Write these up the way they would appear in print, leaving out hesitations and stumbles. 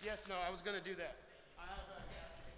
Yes, no, I was going to do that. I have a gas tank.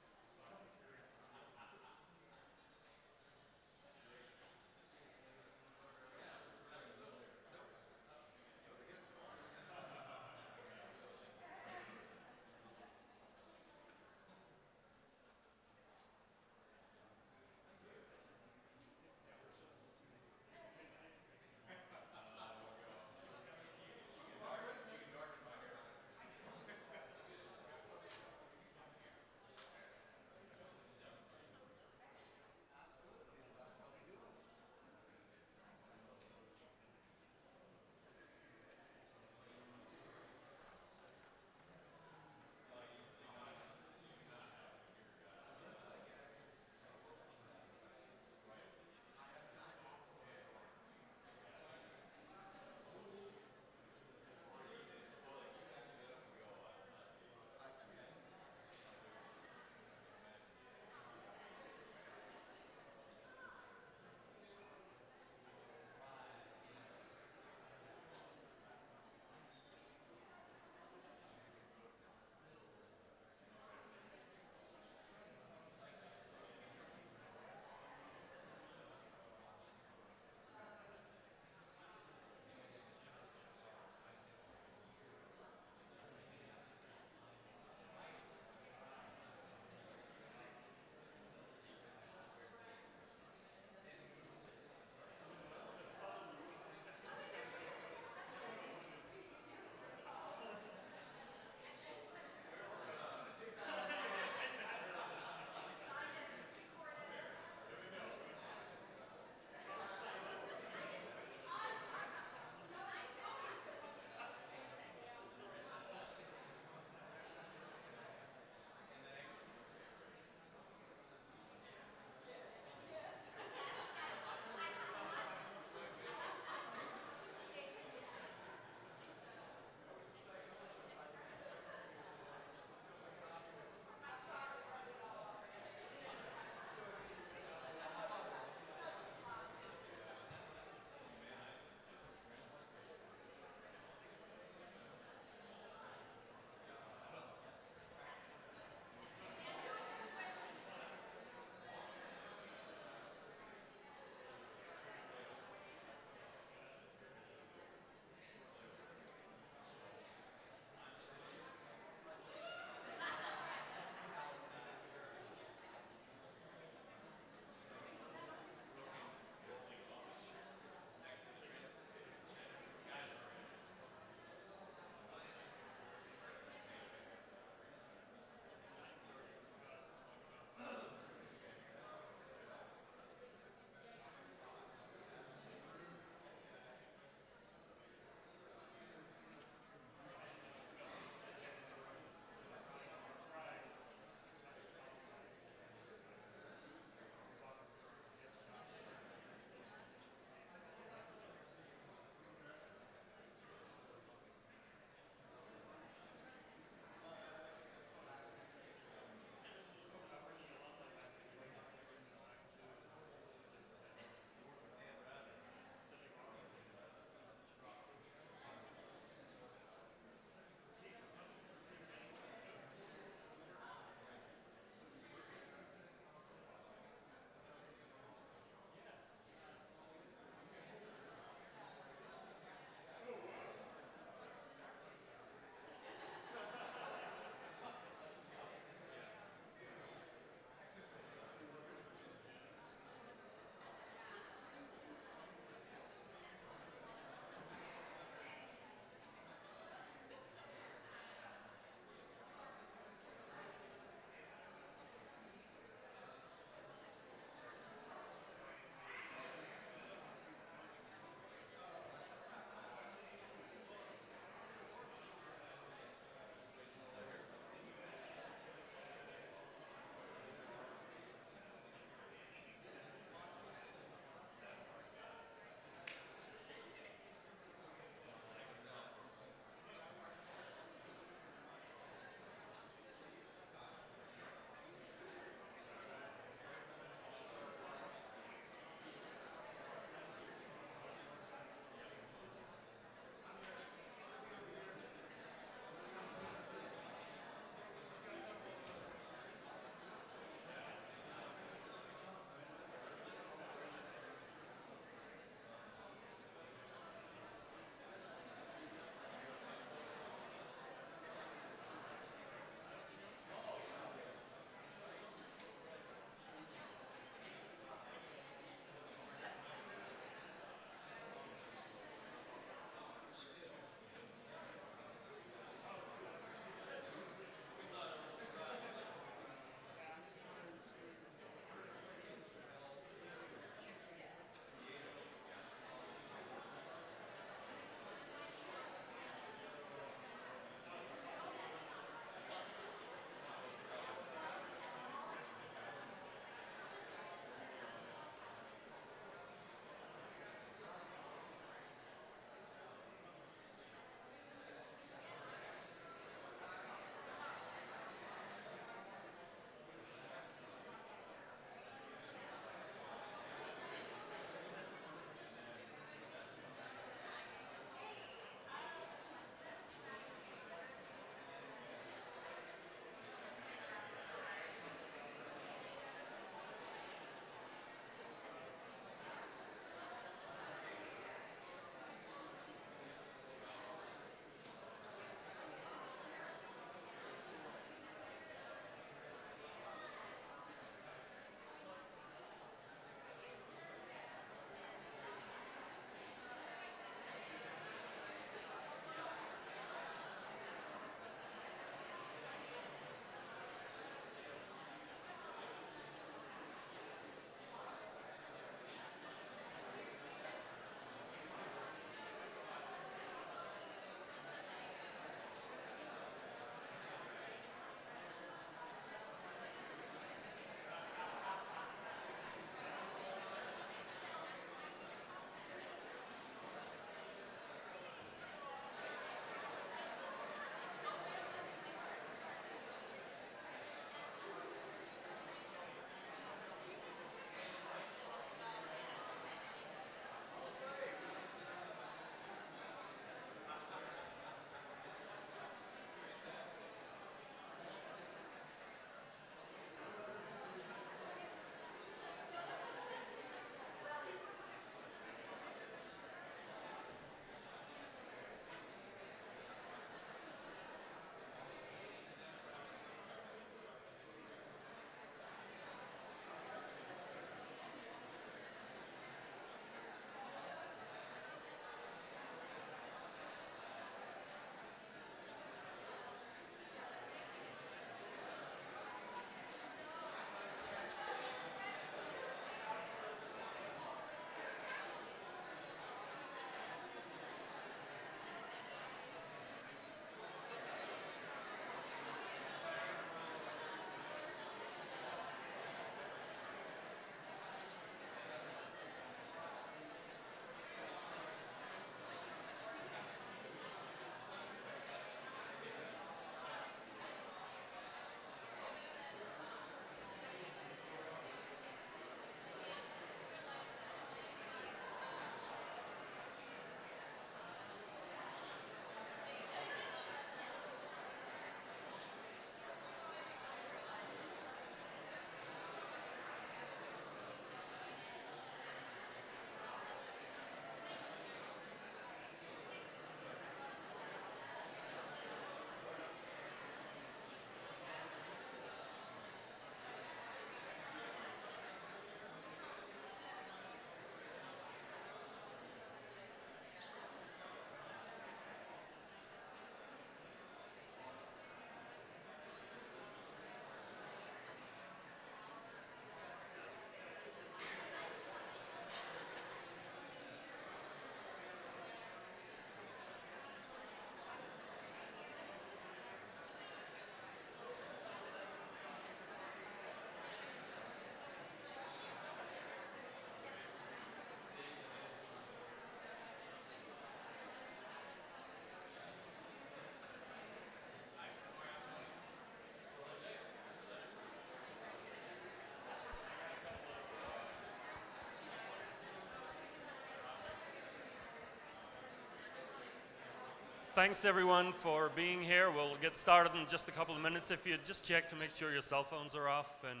Thanks everyone for being here. We'll get started in just a couple of minutes. If you just check to make sure your cell phones are off, and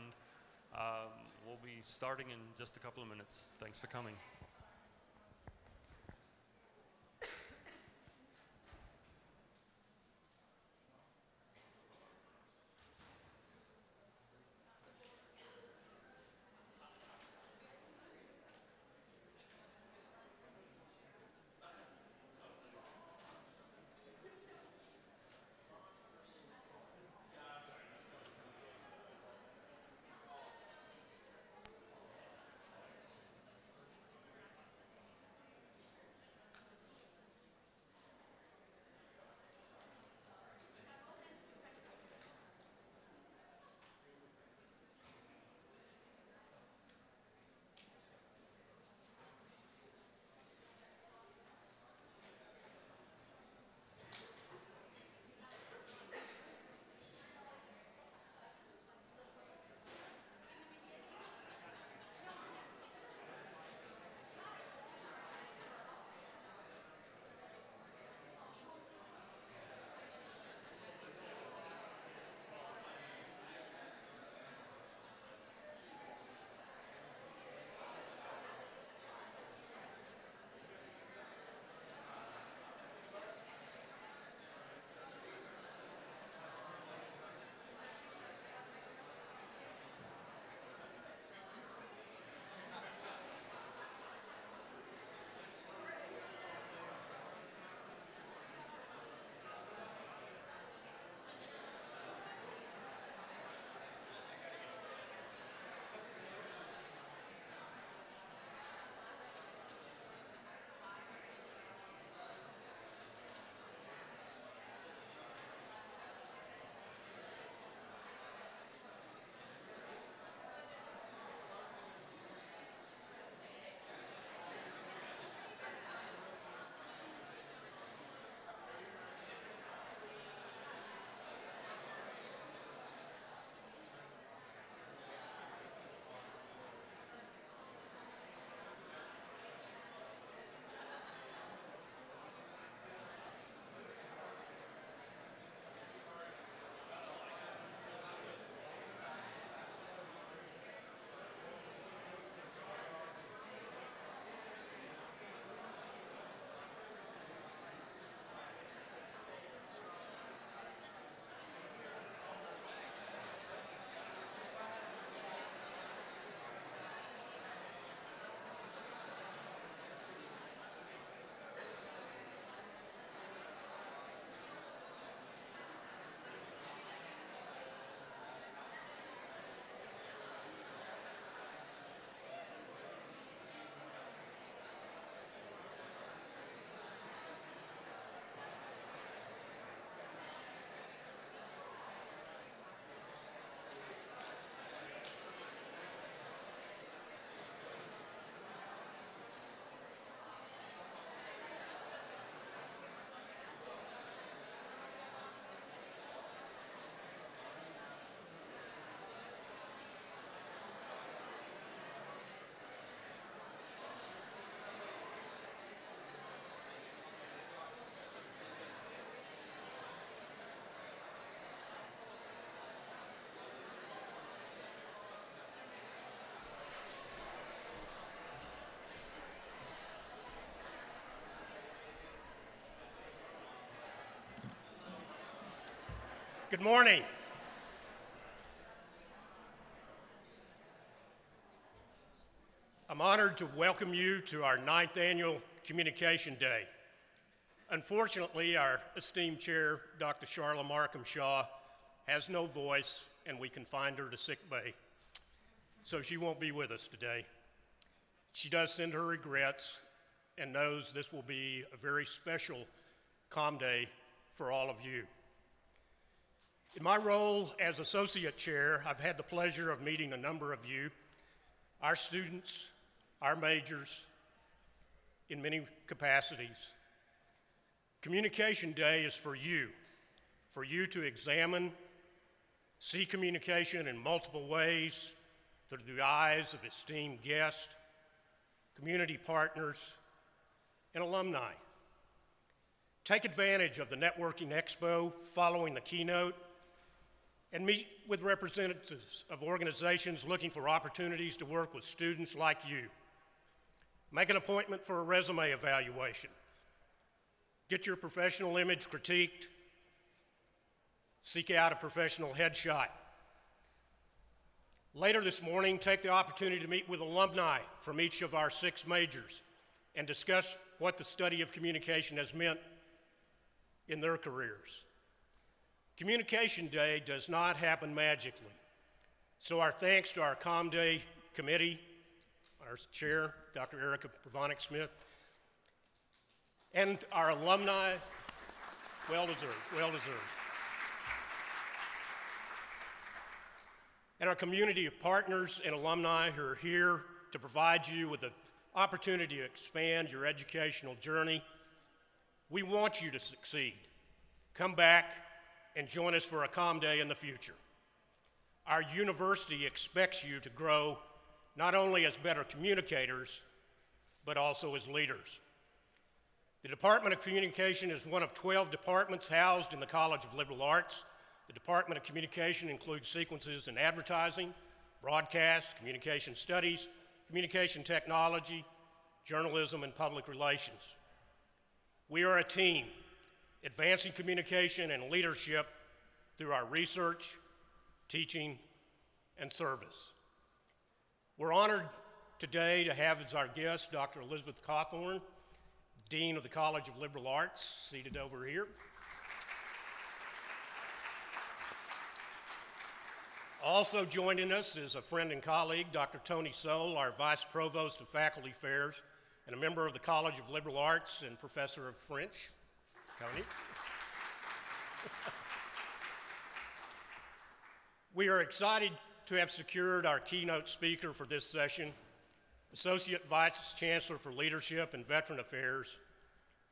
we'll be starting in just a couple of minutes. Thanks for coming. Good morning. I'm honored to welcome you to our 9th annual Communication Day. Unfortunately, our esteemed chair, Dr. Charla Markham Shaw, has no voice, and we confined her to sick bay, so she won't be with us today. She does send her regrets and knows this will be a very special COM Day for all of you. In my role as associate chair, I've had the pleasure of meeting a number of you, our students, our majors, in many capacities. Communication Day is for you to examine, see communication in multiple ways through the eyes of esteemed guests, community partners, and alumni. Take advantage of the Networking Expo following the keynote and meet with representatives of organizations looking for opportunities to work with students like you. Make an appointment for a resume evaluation. Get your professional image critiqued. Seek out a professional headshot. Later this morning, take the opportunity to meet with alumni from each of our 6 majors and discuss what the study of communication has meant in their careers. Communication Day does not happen magically, so our thanks to our Com Day committee, our chair, Dr. Erica Provanik-Smith, and our alumni, well deserved. And our community of partners and alumni who are here to provide you with the opportunity to expand your educational journey. We want you to succeed. Come back and join us for a Com Day in the future. Our university expects you to grow not only as better communicators, but also as leaders. The Department of Communication is one of 12 departments housed in the College of Liberal Arts. The Department of Communication includes sequences in advertising, broadcast, communication studies, communication technology, journalism, and public relations. We are a team, advancing communication and leadership through our research, teaching, and service. We're honored today to have as our guest Dr. Elizabeth Cawthorn, Dean of the College of Liberal Arts, seated over here. Also joining us is a friend and colleague, Dr. Tony Soule, our Vice Provost of Faculty Affairs and a member of the College of Liberal Arts and Professor of French. Tony. We are excited to have secured our keynote speaker for this session, Associate Vice Chancellor for Leadership and Veteran Affairs,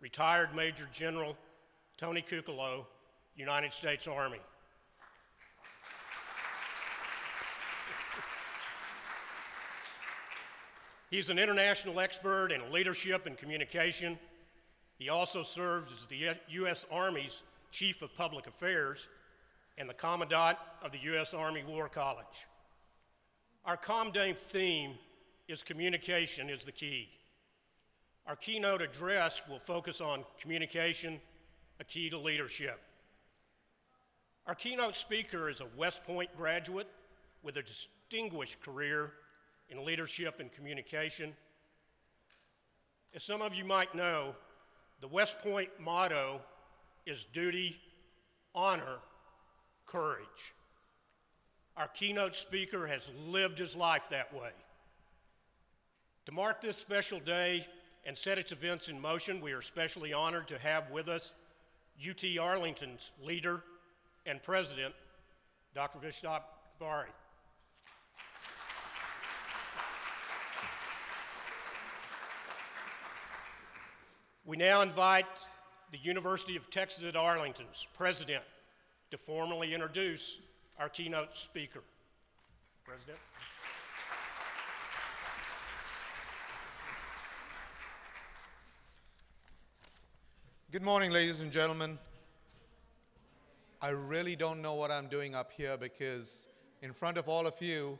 retired Major General Tony Kucolo, United States Army. He's an international expert in leadership and communication. He also serves as the U.S. Army's Chief of Public Affairs and the Commandant of the U.S. Army War College. Our Com Day theme is Communication is the Key. Our keynote address will focus on communication, a key to leadership. Our keynote speaker is a West Point graduate with a distinguished career in leadership and communication. As some of you might know, the West Point motto is duty, honor, courage. Our keynote speaker has lived his life that way. To mark this special day and set its events in motion, we are especially honored to have with us UT Arlington's leader and president, Dr. Vishnop Bari. We now invite the University of Texas at Arlington's president to formally introduce our keynote speaker. President. Good morning, ladies and gentlemen. I really don't know what I'm doing up here because in front of all of you,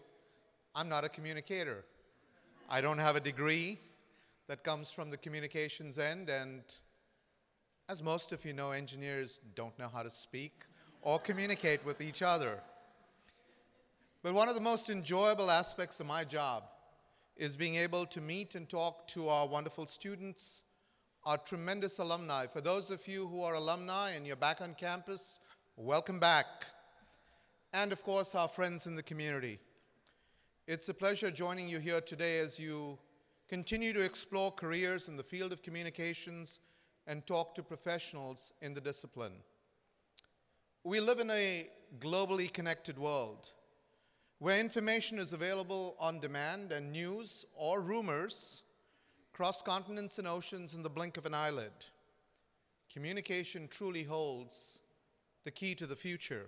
I'm not a communicator. I don't have a degree that comes from the communications end, and as most of you know, engineers don't know how to speak or communicate with each other. But one of the most enjoyable aspects of my job is being able to meet and talk to our wonderful students, our tremendous alumni. For those of you who are alumni and you're back on campus, welcome back. And of course, our friends in the community. It's a pleasure joining you here today as you continue to explore careers in the field of communications and talk to professionals in the discipline. We live in a globally connected world where information is available on demand and news or rumors cross continents and oceans in the blink of an eyelid. Communication truly holds the key to the future.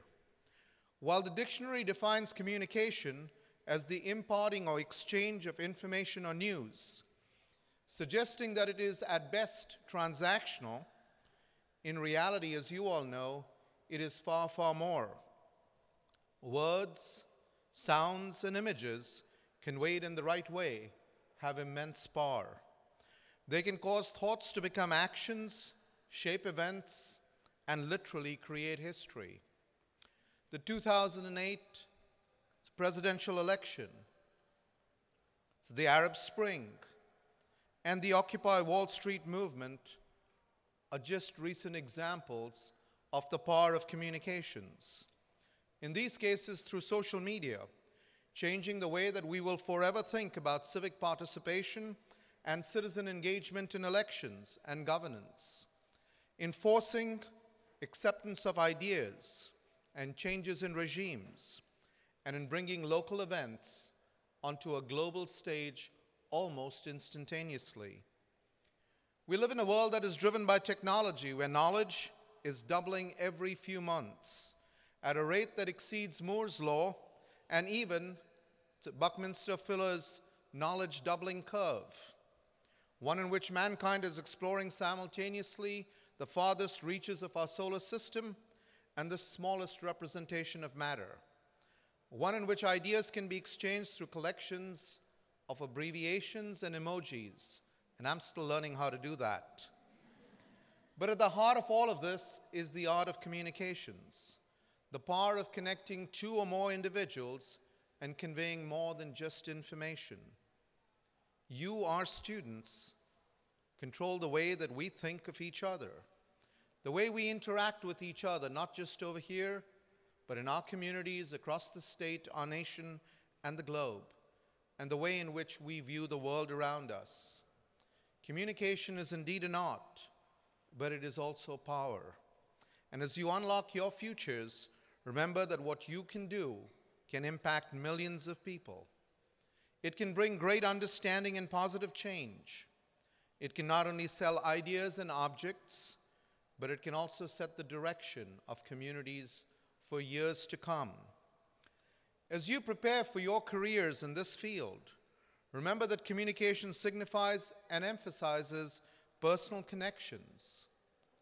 While the dictionary defines communication as the imparting or exchange of information or news, suggesting that it is at best transactional, In reality, as you all know, it is far, far more. Words, sounds, and images, conveyed in the right way, have immense power. They can cause thoughts to become actions, shape events, and literally create history. The 2008 presidential election, the Arab Spring, and the Occupy Wall Street movement are just recent examples of the power of communications. In these cases, through social media, changing the way that we will forever think about civic participation and citizen engagement in elections and governance, enforcing acceptance of ideas and changes in regimes, and in bringing local events onto a global stage almost instantaneously. We live in a world that is driven by technology, where knowledge is doubling every few months at a rate that exceeds Moore's law and even Buckminster Fuller's knowledge doubling curve, one in which mankind is exploring simultaneously the farthest reaches of our solar system and the smallest representation of matter, one in which ideas can be exchanged through collections of abbreviations and emojis, and I'm still learning how to do that. But at the heart of all of this is the art of communications, the power of connecting two or more individuals and conveying more than just information. You, our students, control the way that we think of each other, the way we interact with each other, not just over here, but in our communities across the state, our nation, and the globe, and the way in which we view the world around us. Communication is indeed an art, but it is also power. And as you unlock your futures, remember that what you can do can impact millions of people. It can bring great understanding and positive change. It can not only sell ideas and objects, but it can also set the direction of communities for years to come. As you prepare for your careers in this field, remember that communication signifies and emphasizes personal connections,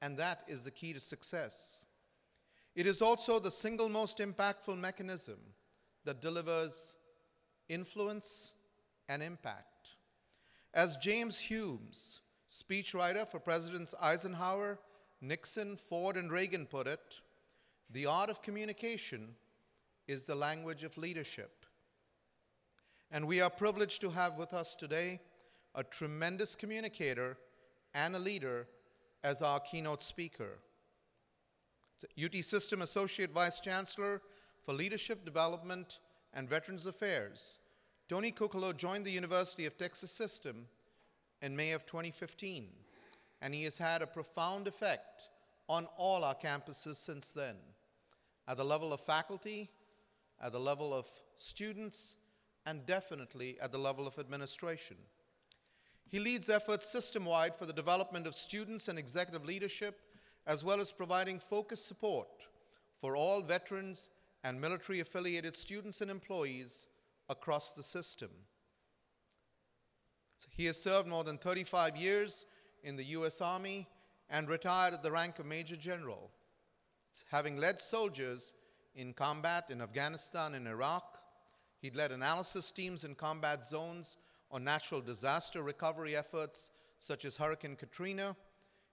and that is the key to success. It is also the single most impactful mechanism that delivers influence and impact. As James Humes, speechwriter for Presidents Eisenhower, Nixon, Ford, and Reagan put it, the art of communication is the language of leadership. And we are privileged to have with us today a tremendous communicator and a leader as our keynote speaker. UT System Associate Vice Chancellor for Leadership Development and Veterans Affairs, Tony Cuccolo joined the University of Texas System in May of 2015, and he has had a profound effect on all our campuses since then, at the level of faculty, at the level of students, and definitely at the level of administration. He leads efforts system-wide for the development of students and executive leadership, as well as providing focused support for all veterans and military-affiliated students and employees across the system. He has served more than 35 years in the U.S. Army and retired at the rank of Major General, having led soldiers in combat in Afghanistan and Iraq. He'd led analysis teams in combat zones on natural disaster recovery efforts such as Hurricane Katrina,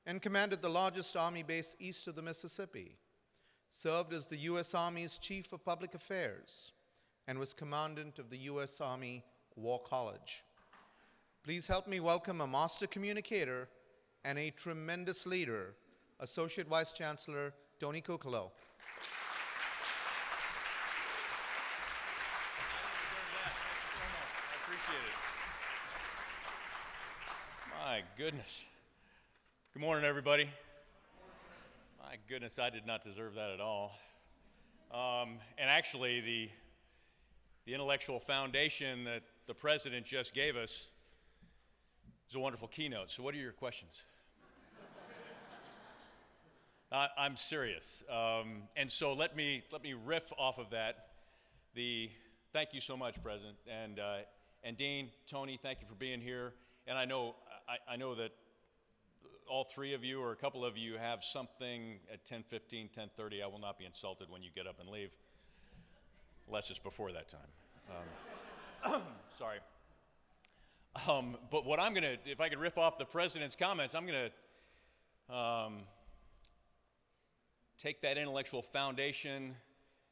and commanded the largest Army base east of the Mississippi, served as the U.S. Army's Chief of Public Affairs, and was Commandant of the U.S. Army War College. Please help me welcome a master communicator and a tremendous leader, Associate Vice Chancellor Tony Cuccolo. I appreciate it. My goodness. Good morning, everybody. My goodness, I did not deserve that at all. And actually, the intellectual foundation that the president just gave us is a wonderful keynote. So what are your questions? I'm serious. And so let me riff off of that. Thank you so much, President. And Dean, Tony, thank you for being here. And I know that all three of you or a couple of you have something at 10:15, 10:30, I will not be insulted when you get up and leave, unless it's before that time. Sorry. But what I'm going to, if I could riff off the president's comments, I'm going to take that intellectual foundation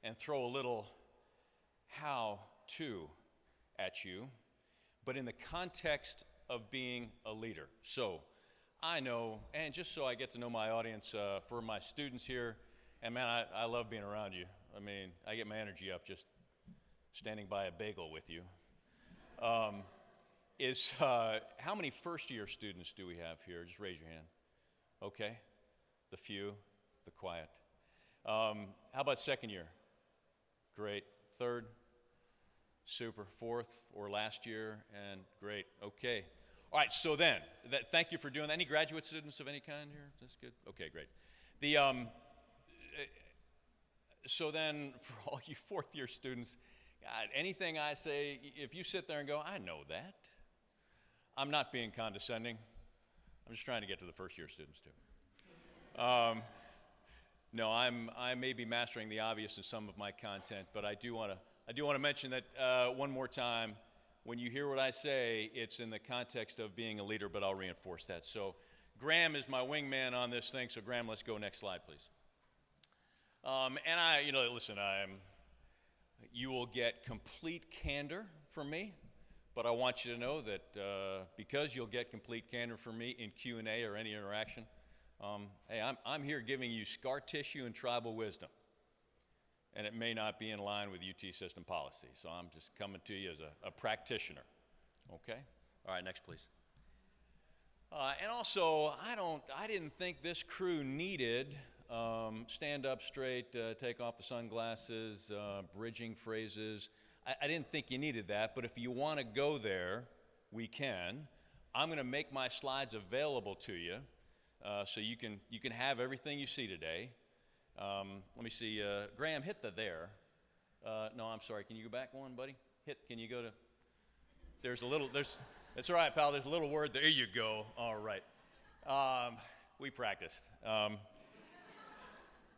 and throw a little how-to at you, but in the context of being a leader. So I know, and just so I get to know my audience, for my students here, and man, I love being around you. I mean, I get my energy up just standing by a bagel with you. How many first-year students do we have here? Just raise your hand. Okay, the few, the quiet. How about second year? Great. Third? Super. Fourth or last year? And great. Okay. All right, so then, thank you for doing that. Any graduate students of any kind here? That's good. Okay, great. So then, for all you fourth-year students, God, anything I say, if you sit there and go, I know that, I'm not being condescending. I'm just trying to get to the first-year students, too. No, I may be mastering the obvious in some of my content, but I do want to mention that one more time. When you hear what I say, it's in the context of being a leader, but I'll reinforce that. So Graham is my wingman on this thing. So Graham, let's go next slide, please. Listen, you will get complete candor from me, but I want you to know that because you'll get complete candor from me in Q&A or any interaction, hey, I'm here giving you scar tissue and tribal wisdom. And it may not be in line with UT system policy. So I'm just coming to you as a practitioner. Okay? All right, next, please. And also, I didn't think this crew needed stand up straight, take off the sunglasses, bridging phrases. I didn't think you needed that, but if you want to go there, we can. I'm going to make my slides available to you so you can have everything you see today. Let me see, Graham, hit the there. No, I'm sorry, can you go back one, buddy? Can you go to, that's all right, pal, there's a little word, there you go, all right. We practiced.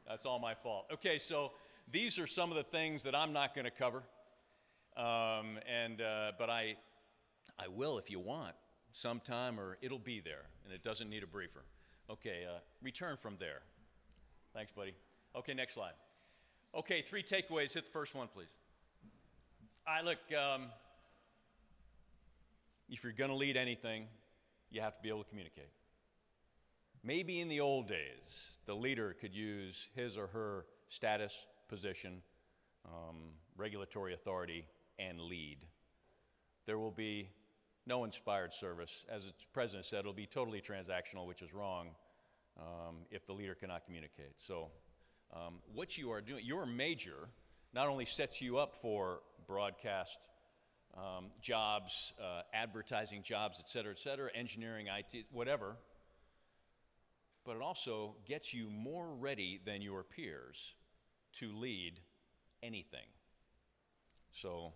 That's all my fault. Okay, so these are some of the things that I'm not gonna cover, but I will if you want sometime, or it'll be there, and it doesn't need a briefer. Okay, return from there. Thanks, buddy. Okay, next slide. Okay, 3 takeaways. Hit the first one, please. All right, look, if you're going to lead anything, you have to be able to communicate. Maybe in the old days, the leader could use his or her status, position, regulatory authority, and lead. There will be no inspired service. As the president said, it'll be totally transactional, which is wrong if the leader cannot communicate. So what you are doing, your major not only sets you up for broadcast jobs, advertising jobs, et cetera, engineering, IT, whatever, but it also gets you more ready than your peers to lead anything. So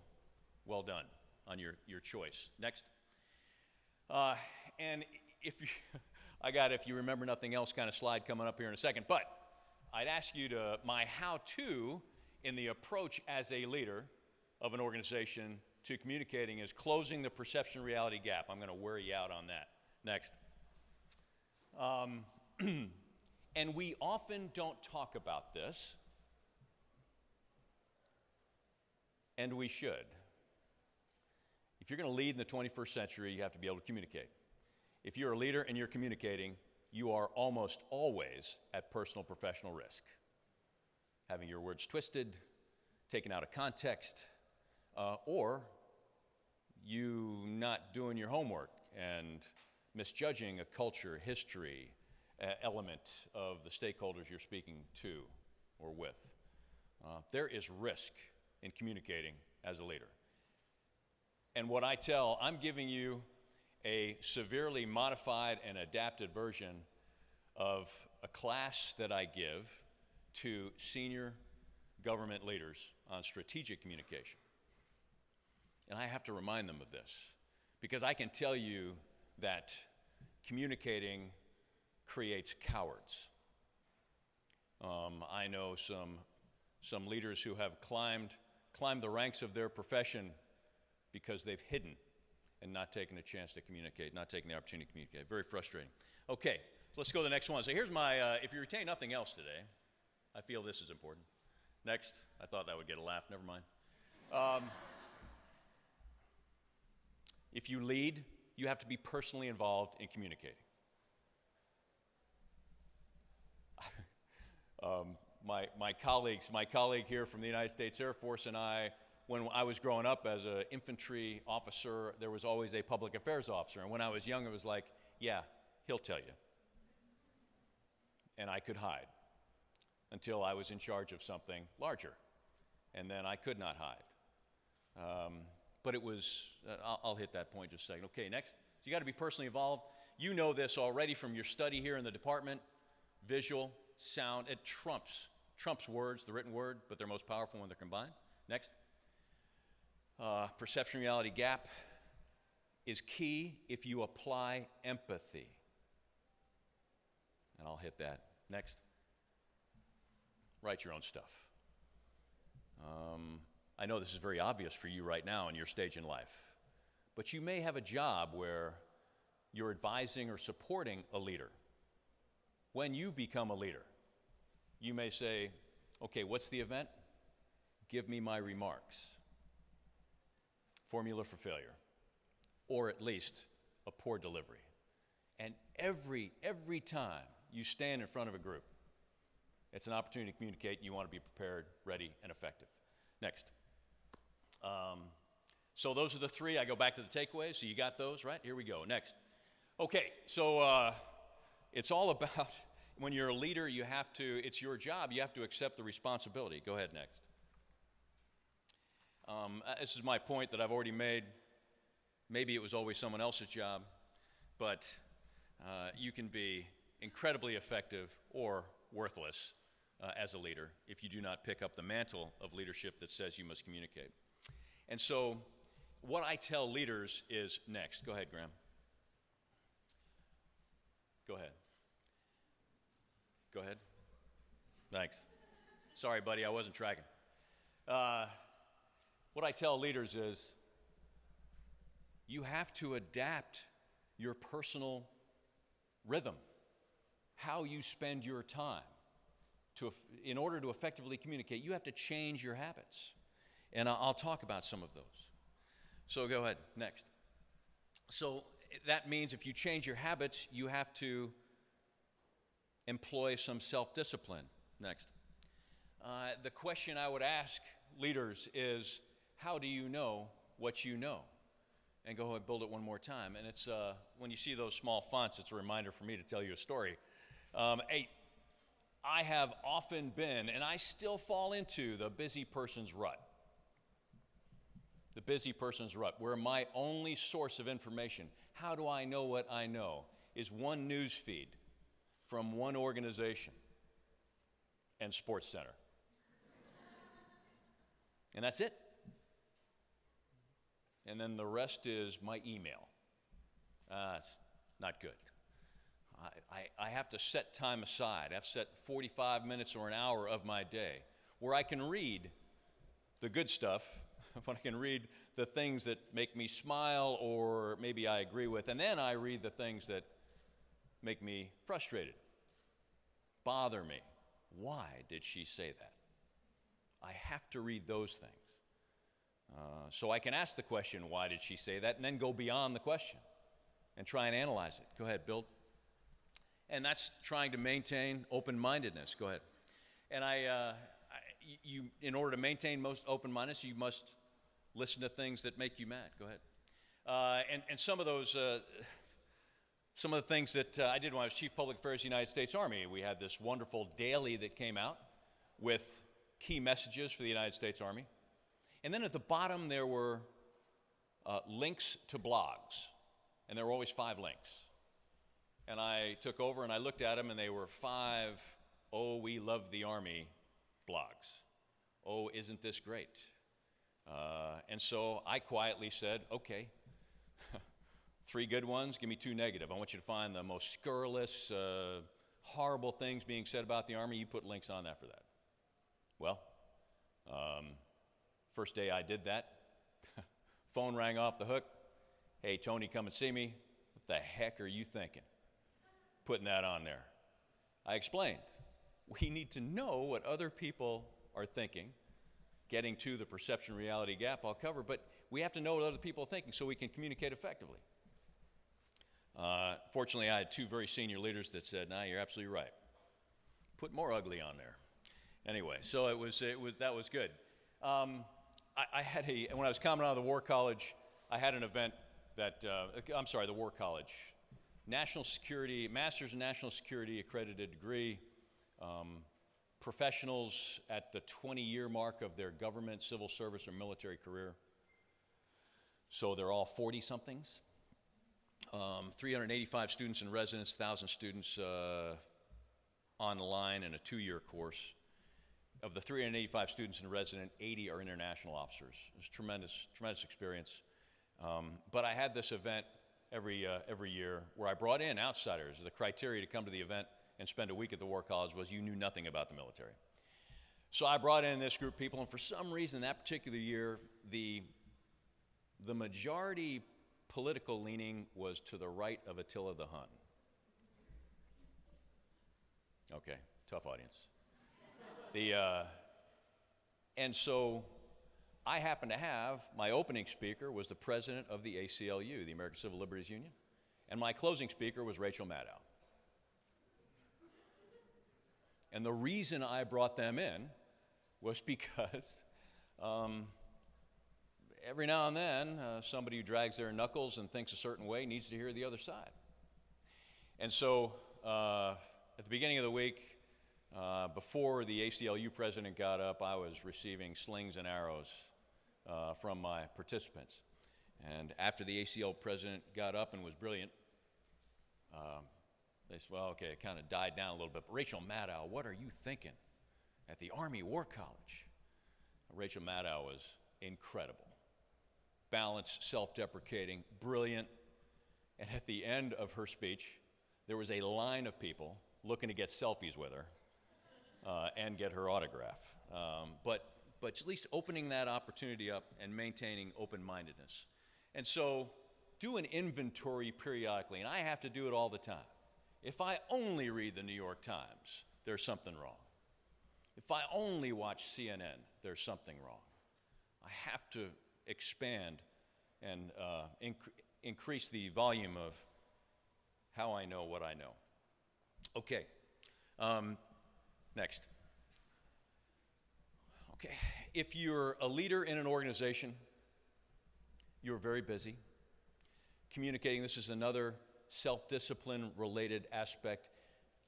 well done on your choice. Next. And if you, if you remember nothing else kind of slide coming up here in a second, but I'd ask you to, my how-to in the approach as a leader of an organization to communicating is closing the perception-reality gap. I'm going to wear you out on that. Next. And we often don't talk about this, and we should. If you're going to lead in the 21st century, you have to be able to communicate. If you're a leader and you're communicating, you are almost always at personal professional risk. Having your words twisted, taken out of context, or you not doing your homework and misjudging a culture, history, element of the stakeholders you're speaking to or with. There is risk in communicating as a leader. And what I tell, I'm giving you a severely modified and adapted version of a class that I give to senior government leaders on strategic communication. And I have to remind them of this, because I can tell you that communicating creates cowards. I know some leaders who have climbed the ranks of their profession because they've hidden and not taken a chance to communicate, not taking the opportunity to communicate. Very frustrating. Okay, so let's go to the next one. So here's my, if you retain nothing else today, I feel this is important. Next, I thought that would get a laugh, never mind. If you lead, you have to be personally involved in communicating. My colleague here from the United States Air Force and I, when I was growing up as an infantry officer, there was always a public affairs officer. And when I was young, it was like, yeah, he'll tell you. And I could hide until I was in charge of something larger. And then I could not hide. But it was, I'll hit that point in just a second. Okay, next. So you got to be personally involved. You know this already from your study here in the department. Visual, sound, it trumps words, the written word, but they're most powerful when they're combined. Next. Perception-reality gap is key if you apply empathy. And I'll hit that. Next. Write your own stuff. I know this is very obvious for you right now in your stage in life, but you may have a job where you're advising or supporting a leader. When you become a leader, you may say, okay, what's the event? Give me my remarks. Formula for failure, or at least a poor delivery. And every time you stand in front of a group, it's an opportunity to communicate, and you want to be prepared, ready, and effective. Next. So those are the three. I go back to the takeaways. So you got those, right? Here we go. Next. Okay, so it's all about when you're a leader, you have to, it's your job, you have to accept the responsibility. Go ahead, next. This is my point that I've already made. Maybe it was always someone else's job, but you can be incredibly effective or worthless as a leader if you do not pick up the mantle of leadership that says you must communicate. And so what I tell leaders is next. Go ahead, Graham. Go ahead. Go ahead. Thanks. Sorry, buddy, I wasn't tracking. What I tell leaders is you have to adapt your personal rhythm, how you spend your time. In order to effectively communicate, you have to change your habits. And I'll talk about some of those. So go ahead, next. So that means if you change your habits, you have to employ some self-discipline. Next. The question I would ask leaders is, how do you know what you know? And go ahead and build it one more time. And it's when you see those small fonts, it's a reminder for me to tell you a story. I have often been, and I still fall into the busy person's rut. The busy person's rut, where my only source of information, how do I know what I know, is one news feed from one organization and Sports Center. And that's it. And then the rest is my email. It's not good. I have to set time aside. I have to set 45 minutes or an hour of my day where I can read the good stuff, when I can read the things that make me smile or maybe I agree with, and then I read the things that make me frustrated, bother me. Why did she say that? I have to read those things. So I can ask the question, why did she say that, and then go beyond the question and try and analyze it. Go ahead, Bill. And that's trying to maintain open-mindedness. Go ahead. And in order to maintain most open-mindedness, you must listen to things that make you mad. Go ahead. And some of those, some of the things that I did when I was Chief Public Affairs of the United States Army, we had this wonderful daily that came out with key messages for the United States Army. And then at the bottom, there were links to blogs. And there were always 5 links. And I took over and I looked at them, and they were 5, "Oh, we love the Army" blogs. "Oh, isn't this great?" And so I quietly said, okay, 3 good ones, give me 2 negative. I want you to find the most scurrilous, horrible things being said about the Army. You put links on that for that. Well, first day I did that, phone rang off the hook. Hey, Tony, come and see me. What the heck are you thinking? Putting that on there. I explained. We need to know what other people are thinking. Getting to the perception reality gap I'll cover, but we have to know what other people are thinking so we can communicate effectively. Fortunately, I had 2 very senior leaders that said, "Nah, you're absolutely right. Put more ugly on there." Anyway, so that was good. I had when I was coming out of the War College, I had an event that, the War College, National Security, Master's in National Security accredited degree, professionals at the 20-year mark of their government, civil service, or military career. So they're all 40-somethings. 385 students in residence, 1,000 students online in a 2-year course. Of the 385 students in residence, 80 are international officers. It was tremendous experience. But I had this event every year where I brought in outsiders. The criteria to come to the event and spend a week at the War College was you knew nothing about the military. So I brought in this group of people, and for some reason that particular year, the majority political leaning was to the right of Attila the Hun. Okay, tough audience. And so I happened to have, my opening speaker was the president of the ACLU, the American Civil Liberties Union, and my closing speaker was Rachel Maddow. And the reason I brought them in was because every now and then, somebody who drags their knuckles and thinks a certain way needs to hear the other side. And so at the beginning of the week, before the ACLU president got up, I was receiving slings and arrows from my participants. And after the ACL president got up and was brilliant, they said, well, okay, it kind of died down a little bit. But Rachel Maddow, what are you thinking at the Army War College? Rachel Maddow was incredible. Balanced, self-deprecating, brilliant. And at the end of her speech, there was a line of people looking to get selfies with her and get her autograph. But at least opening that opportunity up and maintaining open-mindedness. And so do an inventory periodically, and I have to do it all the time. If I only read the New York Times, there's something wrong. If I only watch CNN, there's something wrong. I have to expand and increase the volume of how I know what I know. Okay, next. Okay, if you're a leader in an organization, you're very busy. Communicating, this is another self-discipline related aspect.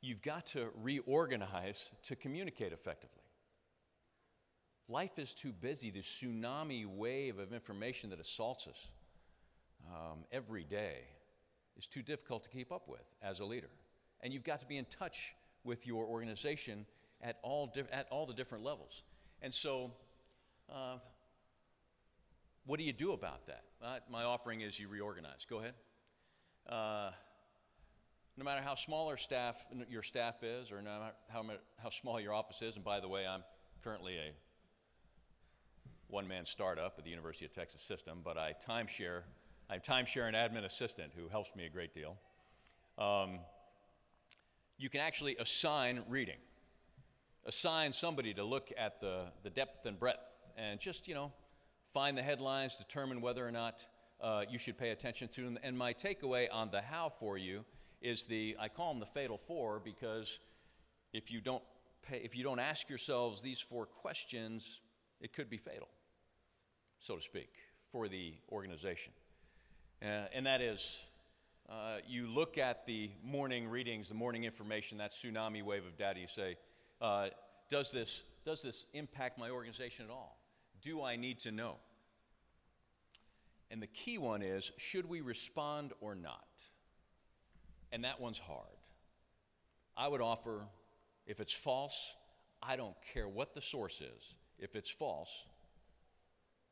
You've got to reorganize to communicate effectively. Life is too busy. The tsunami wave of information that assaults us every day is too difficult to keep up with as a leader. And you've got to be in touch with your organization at all the different levels. And so, what do you do about that? My offering is you reorganize. Go ahead. No matter how small your staff is, or no matter how small your office is, and by the way, I'm currently a one-man startup at the University of Texas System, but I timeshare an admin assistant who helps me a great deal. You can actually assign reading. Assign somebody to look at the depth and breadth and just, find the headlines, determine whether or not you should pay attention to them. And my takeaway on the how for you is I call them the fatal four, because if you don't ask yourselves these 4 questions, it could be fatal, so to speak, for the organization. And that is, you look at the morning readings, the morning information, that tsunami wave of data, you say, does this impact my organization at all? Do I need to know? And the key one is, should we respond or not? And that one's hard. I would offer, if it's false, I don't care what the source is. If it's false,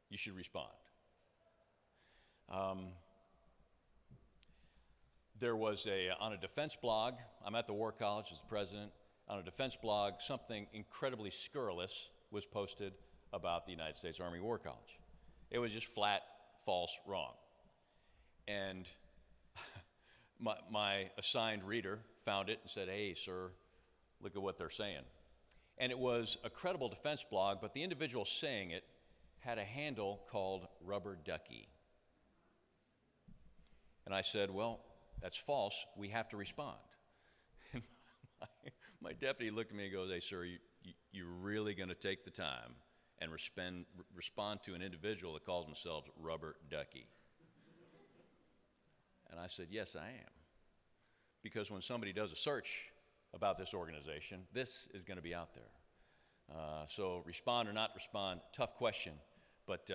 you should respond. there was on a defense blog, I'm at the War College as the president, on a defense blog, something incredibly scurrilous was posted about the United States Army War College. It was just flat, false, wrong. And my assigned reader found it and said, hey, sir, look at what they're saying. And it was a credible defense blog, but the individual saying it had a handle called Rubber Ducky. And I said, well, that's false. We have to respond. And my deputy looked at me and goes, hey, sir, you're really going to take the time and respond to an individual that calls themselves Rubber Ducky? And I said, yes, I am. Because when somebody does a search about this organization, this is going to be out there. So respond or not respond, tough question. But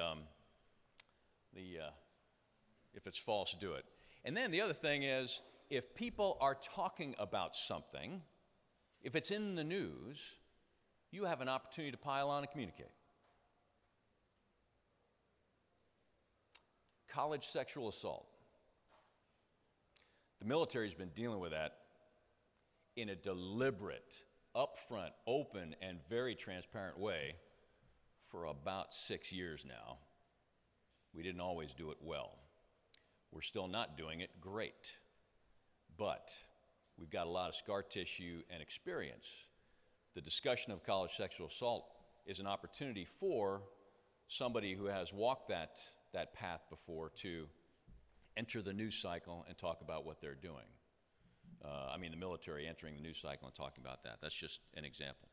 if it's false, do it. And then the other thing is, if people are talking about something, if it's in the news, you have an opportunity to pile on and communicate. College sexual assault. The military's been dealing with that in a deliberate, upfront, open, and very transparent way for about 6 years now. We didn't always do it well. We're still not doing it great, but we've got a lot of scar tissue and experience. The discussion of college sexual assault is an opportunity for somebody who has walked that path before to enter the news cycle and talk about what they're doing. The military entering the news cycle and talking about that. That's just an example.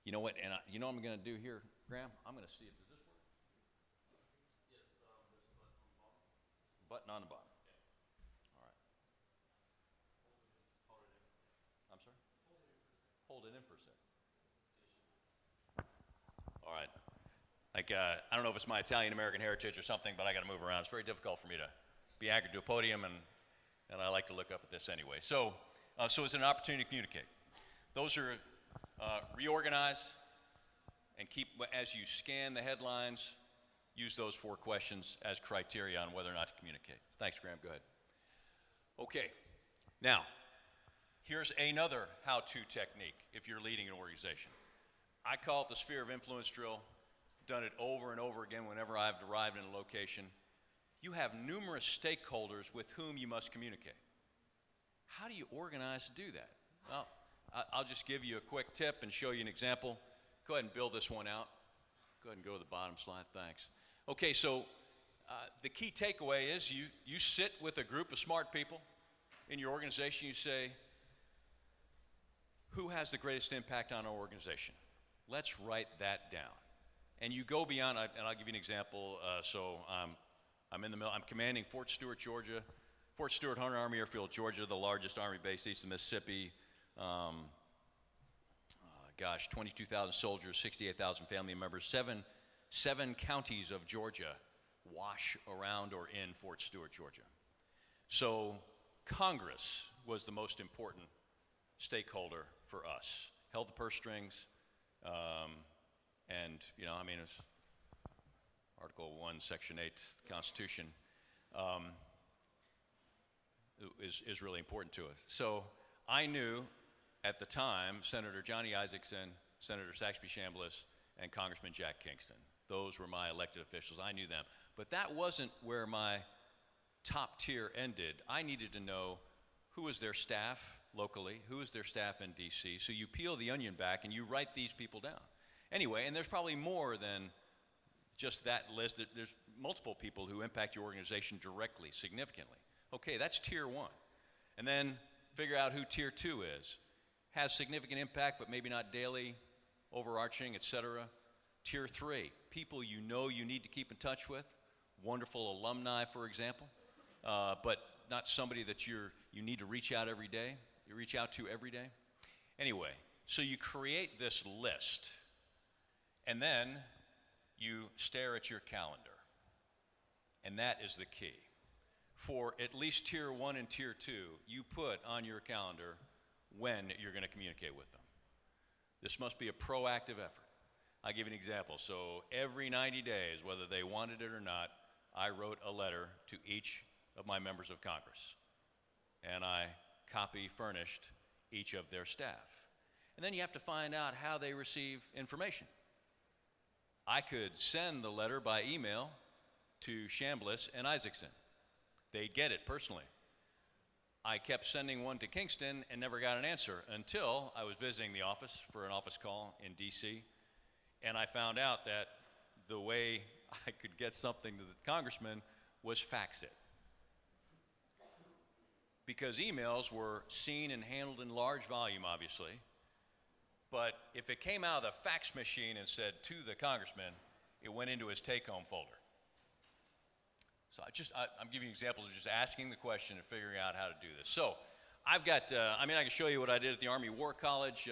You know what? And you know what I'm going to do here, Graham? I'm going to see if does this work. Yes, there's a button on the bottom. Button on the bottom. Yeah. All right. Hold it in. I'm sorry. Hold it in for a second. All right. I don't know if it's my Italian-American heritage or something, but I got to move around. It's very difficult for me to be anchored to a podium, and I like to look up at this anyway. So it's an opportunity to communicate. Those are reorganize and keep, as you scan the headlines, use those 4 questions as criteria on whether or not to communicate. Thanks, Graham. Go ahead. Okay. Now, here's another how-to technique if you're leading an organization. I call it the sphere of influence drill. Done it over and over again whenever I've arrived in a location. You have numerous stakeholders with whom you must communicate. How do you organize to do that? Well, I'll just give you a quick tip and show you an example. Go ahead and build this one out. Go ahead and go to the bottom slide, thanks. Okay, so the key takeaway is you sit with a group of smart people in your organization. You say, who has the greatest impact on our organization? Let's write that down. And you go beyond, and I'll give you an example. I'm in the middle. I'm commanding Fort Stewart, Georgia, Fort Stewart Hunter Army Airfield, Georgia, the largest Army base east of Mississippi. 22,000 soldiers, 68,000 family members. Seven counties of Georgia wash around or in Fort Stewart, Georgia. So Congress was the most important stakeholder for us. Held the purse strings. It's Article 1, Section 8 of the Constitution is really important to us. So I knew at the time Senator Johnny Isakson, Senator Saxby Chambliss, and Congressman Jack Kingston. Those were my elected officials. I knew them. But that wasn't where my top tier ended. I needed to know who was their staff locally, who was their staff in D.C. So you peel the onion back and you write these people down. Anyway, and there's probably more than just that list. There's multiple people who impact your organization directly, significantly. Okay, that's tier 1. And then figure out who tier 2 is. Has significant impact, but maybe not daily, overarching, etc. Tier 3, people you know you need to keep in touch with. Wonderful alumni, for example, but not somebody that you need to reach out every day. You reach out to every day. Anyway, so you create this list, and then you stare at your calendar. And that is the key. For at least tier 1 and tier 2, you put on your calendar when you're going to communicate with them. This must be a proactive effort. I'll give you an example. So every 90 days, whether they wanted it or not, I wrote a letter to each of my members of Congress. and I copy furnished each of their staff. And then you have to find out how they receive information. I could send the letter by email to Chambliss and Isaacson. They'd get it personally. I kept sending one to Kingston and never got an answer until I was visiting the office for an office call in DC, and I found out that the way I could get something to the congressman was fax it. Because emails were seen and handled in large volume, obviously, but if it came out of the fax machine and said to the congressman, it went into his take-home folder. So I'm giving you examples of just asking the question and figuring out how to do this. So I've got, I can show you what I did at the Army War College,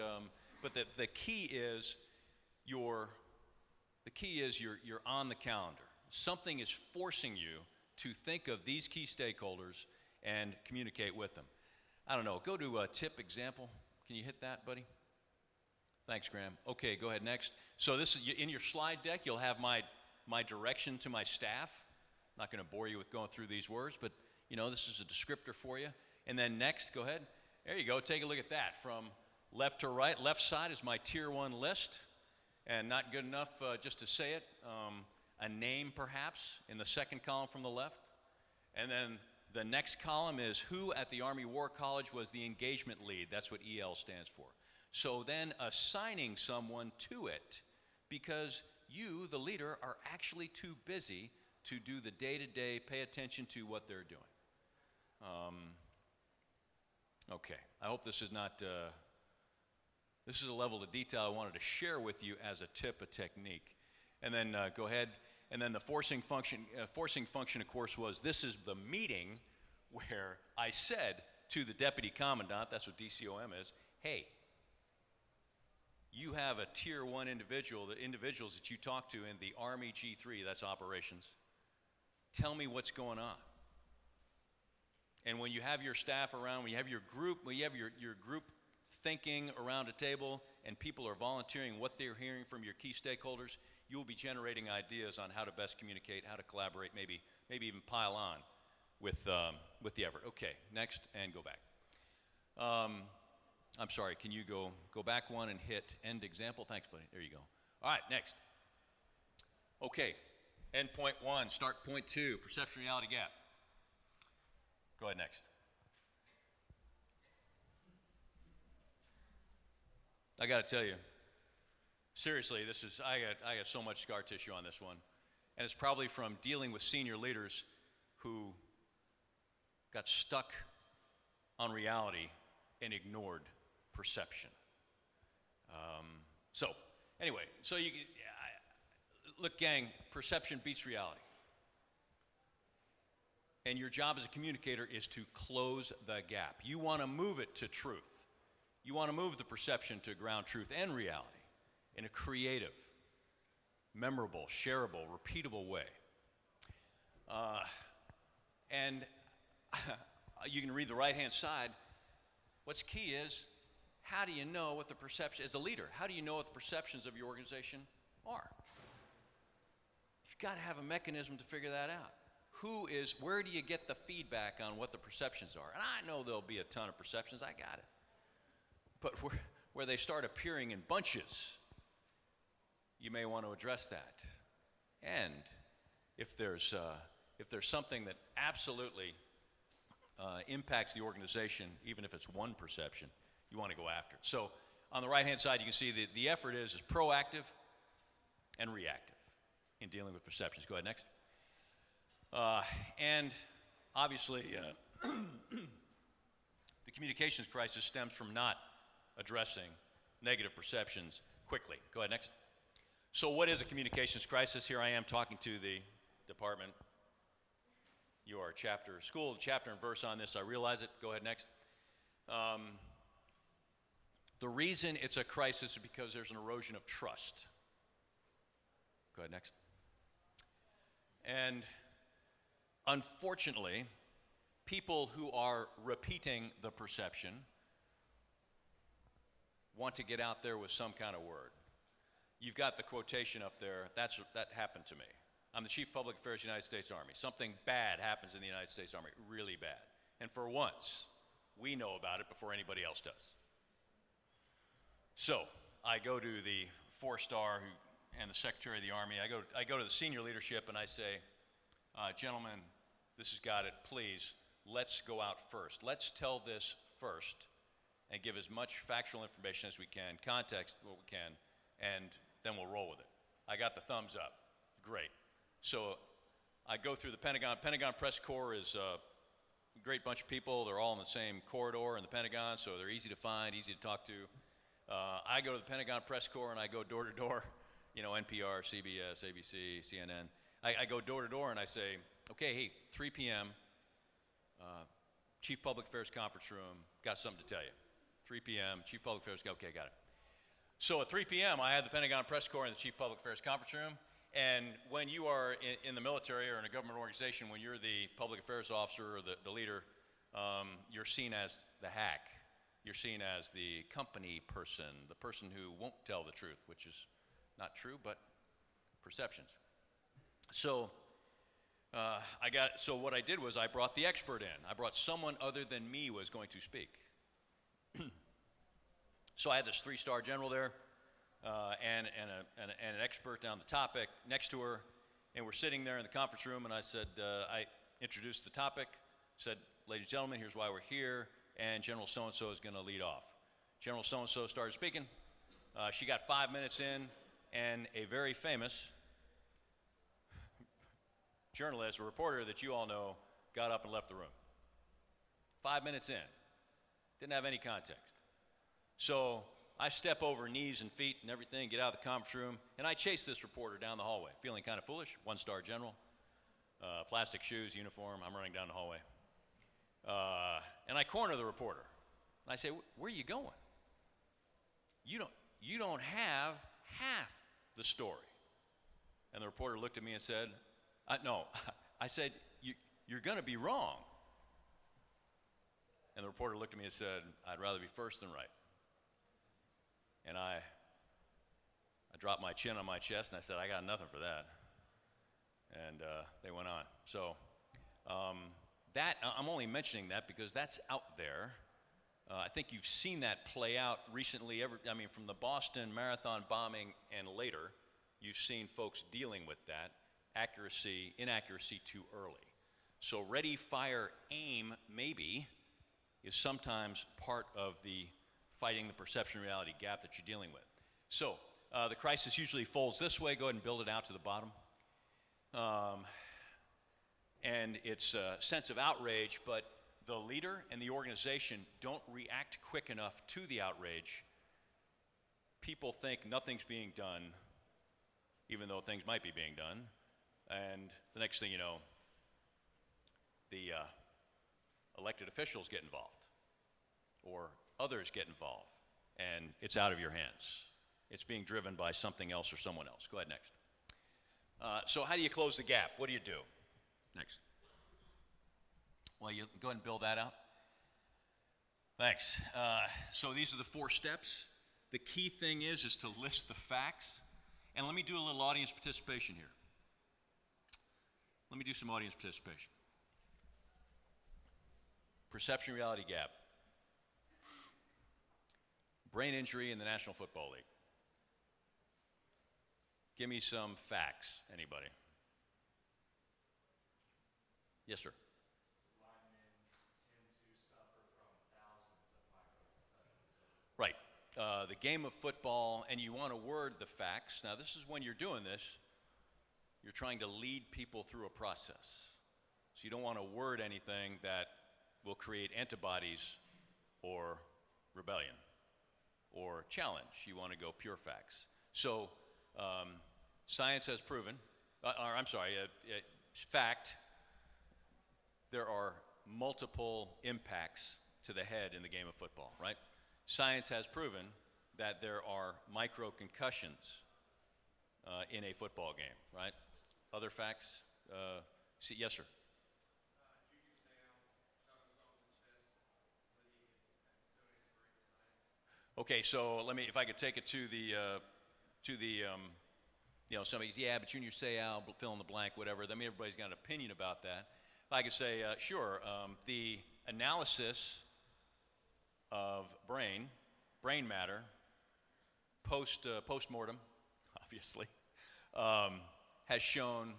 but the key is you're on the calendar. Something is forcing you to think of these key stakeholders and communicate with them. I don't know, go to a tip example. Can you hit that, buddy? Thanks, Graham. Okay, go ahead, next. So this is, in your slide deck, you'll have my direction to my staff. I'm not going to bore you with going through these words, but this is a descriptor for you. And then next, go ahead. There you go, take a look at that. From left to right, left side is my tier 1 list. And not good enough just to say it, a name perhaps in the second column from the left. And then the next column is who at the Army War College was the engagement lead. That's what EL stands for. So then assigning someone to it because you, the leader, are actually too busy to do the day-to-day, pay attention to what they're doing. Okay, I hope this is not, this is a level of detail I wanted to share with you as a tip, a technique. And then go ahead, and then the forcing function, of course, was this is the meeting where I said to the deputy commandant, that's what DCOM is, hey, you have a tier 1 individual, the individuals that you talk to in the Army G3, that's operations. Tell me what's going on. And when you have your staff around, when you have your group, your group thinking around a table and people are volunteering what they're hearing from your key stakeholders, you'll be generating ideas on how to best communicate, how to collaborate, maybe even pile on with the effort. Okay, next, and go back. I'm sorry, can you go back one and hit end example? Thanks, buddy. There you go. All right, next. Okay, end point 1, start point 2, perception reality gap. Go ahead, next. I got to tell you, seriously, I got so much scar tissue on this one, and it's probably from dealing with senior leaders who got stuck on reality and ignored perception. So anyway, look, gang, perception beats reality. And your job as a communicator is to close the gap. You want to move it to truth. You want to move the perception to ground truth and reality in a creative, memorable, shareable, repeatable way. And you can read the right-hand side. What's key is, how do you know what the perception, as a leader, how do you know what the perceptions of your organization are? You've got to have a mechanism to figure that out. Where do you get the feedback on what the perceptions are? And I know there'll be a ton of perceptions, I got it. But where they start appearing in bunches, you may want to address that. And if there's something that absolutely impacts the organization, even if it's one perception, you want to go after it. So on the right-hand side, you can see the effort is proactive and reactive in dealing with perceptions. Go ahead, next. And obviously, the communications crisis stems from not addressing negative perceptions quickly. Go ahead, next. So what is a communications crisis? Here I am talking to the department. You are chapter and verse on this. I realize it. Go ahead, next. The reason it's a crisis is because there's an erosion of trust. Go ahead, next. And unfortunately, people who are repeating the perception want to get out there with some kind of word. You've got the quotation up there. That happened to me. I'm the Chief Public Affairs of the United States Army. Something bad happens in the United States Army, really bad. And for once, we know about it before anybody else does. So I go to the four-star and the Secretary of the Army. I go to the senior leadership and I say, gentlemen, this has got it. Please, let's go out first. Let's tell this first and give as much factual information as we can, context what we can, and then we'll roll with it. I got the thumbs up. Great. So I go through the Pentagon. Pentagon Press Corps is a great bunch of people. They're all in the same corridor in the Pentagon, so they're easy to find, easy to talk to. I go to the Pentagon Press Corps and I go door to door, NPR, CBS, ABC, CNN. I go door to door and I say, okay, hey, 3 p.m., Chief Public Affairs Conference Room, got something to tell you. 3 p.m., Chief Public Affairs, okay, got it. So at 3 p.m., I had the Pentagon Press Corps in the Chief Public Affairs Conference Room, and when you are in the military or in a government organization, when you're the public affairs officer or the leader, you're seen as the hack. You're seen as the company person, the person who won't tell the truth, which is not true, but perceptions. So so what I did was I brought the expert in. I brought someone other than me was going to speak. So I had this 3-star general there and an expert on the topic next to her, and we're sitting there in the conference room, and I said, I introduced the topic, said, ladies and gentlemen, here's why we're here, and General so-and-so is going to lead off. General so-and-so started speaking. She got 5 minutes in, and a very famous journalist, a reporter that you all know, got up and left the room. 5 minutes in. Didn't have any context. So I step over knees and feet and everything, get out of the conference room, and I chase this reporter down the hallway, feeling kind of foolish. 1-star general, plastic shoes, uniform. I'm running down the hallway. And I corner the reporter. And I say, where are you going? You don't have half the story. And the reporter looked at me and said, no. I said, you're going to be wrong. And the reporter looked at me and said, I'd rather be first than right. And I dropped my chin on my chest and I said, I got nothing for that. And they went on. So I'm only mentioning that because that's out there. I think you've seen that play out recently. From the Boston Marathon bombing and later, you've seen folks dealing with that. Inaccuracy too early. So ready, fire, aim, maybe, is sometimes part of the fighting the perception-reality gap that you're dealing with. So the crisis usually folds this way. Go ahead and build it out to the bottom. And it's a sense of outrage, but the leader and the organization don't react quick enough to the outrage. People think nothing's being done, even though things might be being done. And the next thing you know, the elected officials get involved, or others get involved, and it's out of your hands. It's being driven by something else or someone else. Go ahead, next. So how do you close the gap? What do you do? Next. Well, you go ahead and build that out. Thanks. So these are the 4 steps. The key thing is to list the facts. And let me do a little audience participation here. Let me do some audience participation. Perception reality gap. Brain injury in the National Football League. Give me some facts, anybody. Yes, sir. Right. The game of football, and you want to word the facts. Now, this is when you're doing this, you're trying to lead people through a process. So you don't want to word anything that will create antibodies or rebellion or challenge. You want to go pure facts. So science has proven, fact, there are multiple impacts to the head in the game of football, right? Science has proven that there are micro-concussions in a football game, right? Other facts? Yes, sir. Okay, so if I could take it to the somebody, yeah, but Junior Seau, fill in the blank, whatever. I mean, everybody's got an opinion about that. If I could say, sure, the analysis of brain matter, post-mortem, obviously, has shown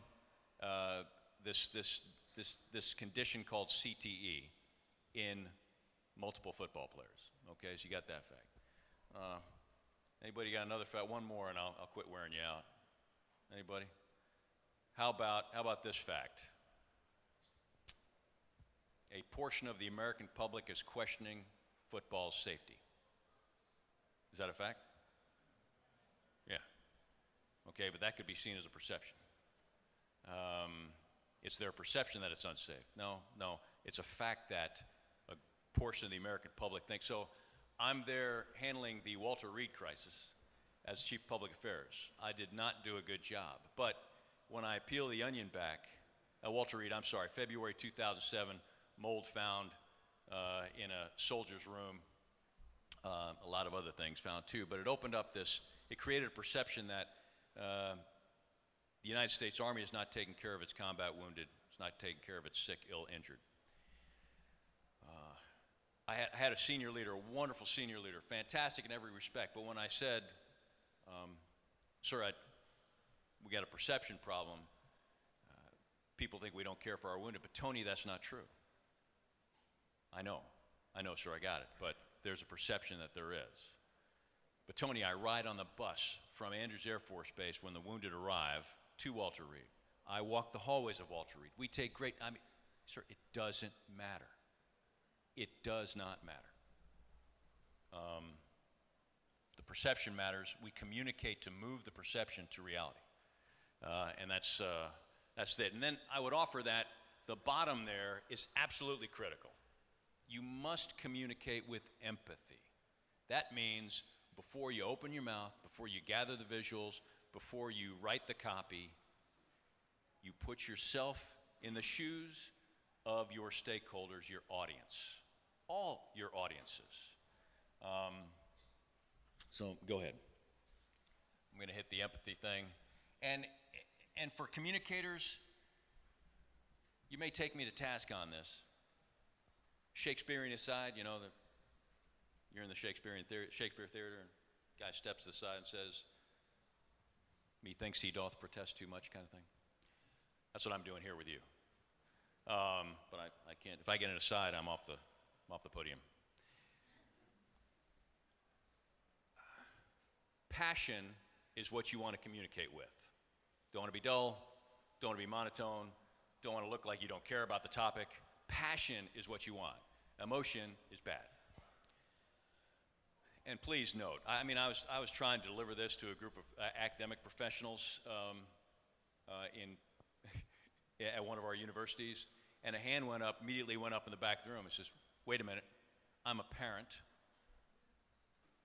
this condition called CTE in multiple football players. Okay, so you got that fact. Anybody got another fact? One more, and I'll quit wearing you out. Anybody? How about this fact? A portion of the American public is questioning football's safety. Is that a fact? Yeah. Okay, but that could be seen as a perception. It's their perception that it's unsafe. No, it's a fact that a portion of the American public thinks. So I'm there handling the Walter Reed crisis as Chief Public Affairs. I did not do a good job. But when I peel the onion back, Walter Reed, I'm sorry, February 2007, mold found in a soldier's room, a lot of other things found too, but it opened up it created a perception that the United States Army is not taking care of its combat wounded, it's not taking care of its sick, ill, injured. I had a senior leader, a wonderful senior leader, fantastic in every respect, but when I said, sir, we got a perception problem, people think we don't care for our wounded, but Tony, that's not true. I know, sir, I got it, but there's a perception that there is. But Tony, I ride on the bus from Andrews Air Force Base when the wounded arrive to Walter Reed. I walk the hallways of Walter Reed. We take sir, it doesn't matter. It does not matter. The perception matters. We communicate to move the perception to reality. And that's it. And then I would offer that the bottom there is absolutely critical. You must communicate with empathy. That means before you open your mouth, before you gather the visuals, before you write the copy, you put yourself in the shoes of your stakeholders, your audience, all your audiences. So go ahead. I'm going to hit the empathy thing. And for communicators, you may take me to task on this. Shakespearean aside, you're in the Shakespeare Theater, and guy steps to the side and says, "Methinks he doth protest too much," kind of thing. That's what I'm doing here with you. But I can't. If I get an aside, I'm off the podium. Passion is what you want to communicate with. Don't want to be dull. Don't want to be monotone. Don't want to look like you don't care about the topic. Passion is what you want. Emotion is bad. And please note, I was trying to deliver this to a group of academic professionals at one of our universities, and a hand immediately went up in the back of the room and says, "Wait a minute, I'm a parent,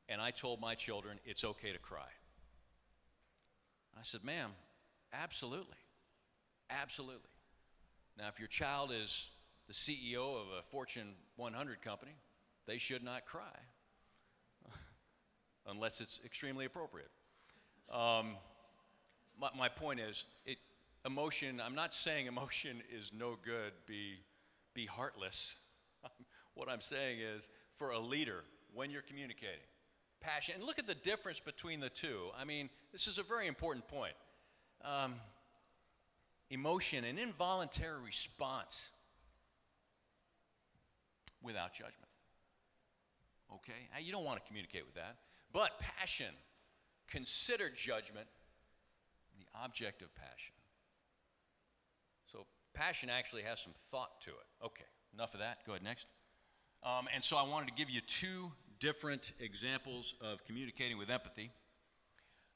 and I told my children it's okay to cry." I said, "Ma'am, absolutely, absolutely. Now, if your child is the CEO of a Fortune 100 company, they should not cry unless it's extremely appropriate." My point is, emotion, I'm not saying emotion is no good, be heartless. What I'm saying is, for a leader, when you're communicating, passion, and look at the difference between the two. This is a very important point. Emotion, an involuntary response without judgment. Okay? Now, you don't want to communicate with that. But passion, considered judgment, the object of passion. So passion actually has some thought to it. Okay, enough of that. Go ahead, next. And so I wanted to give you two different examples of communicating with empathy.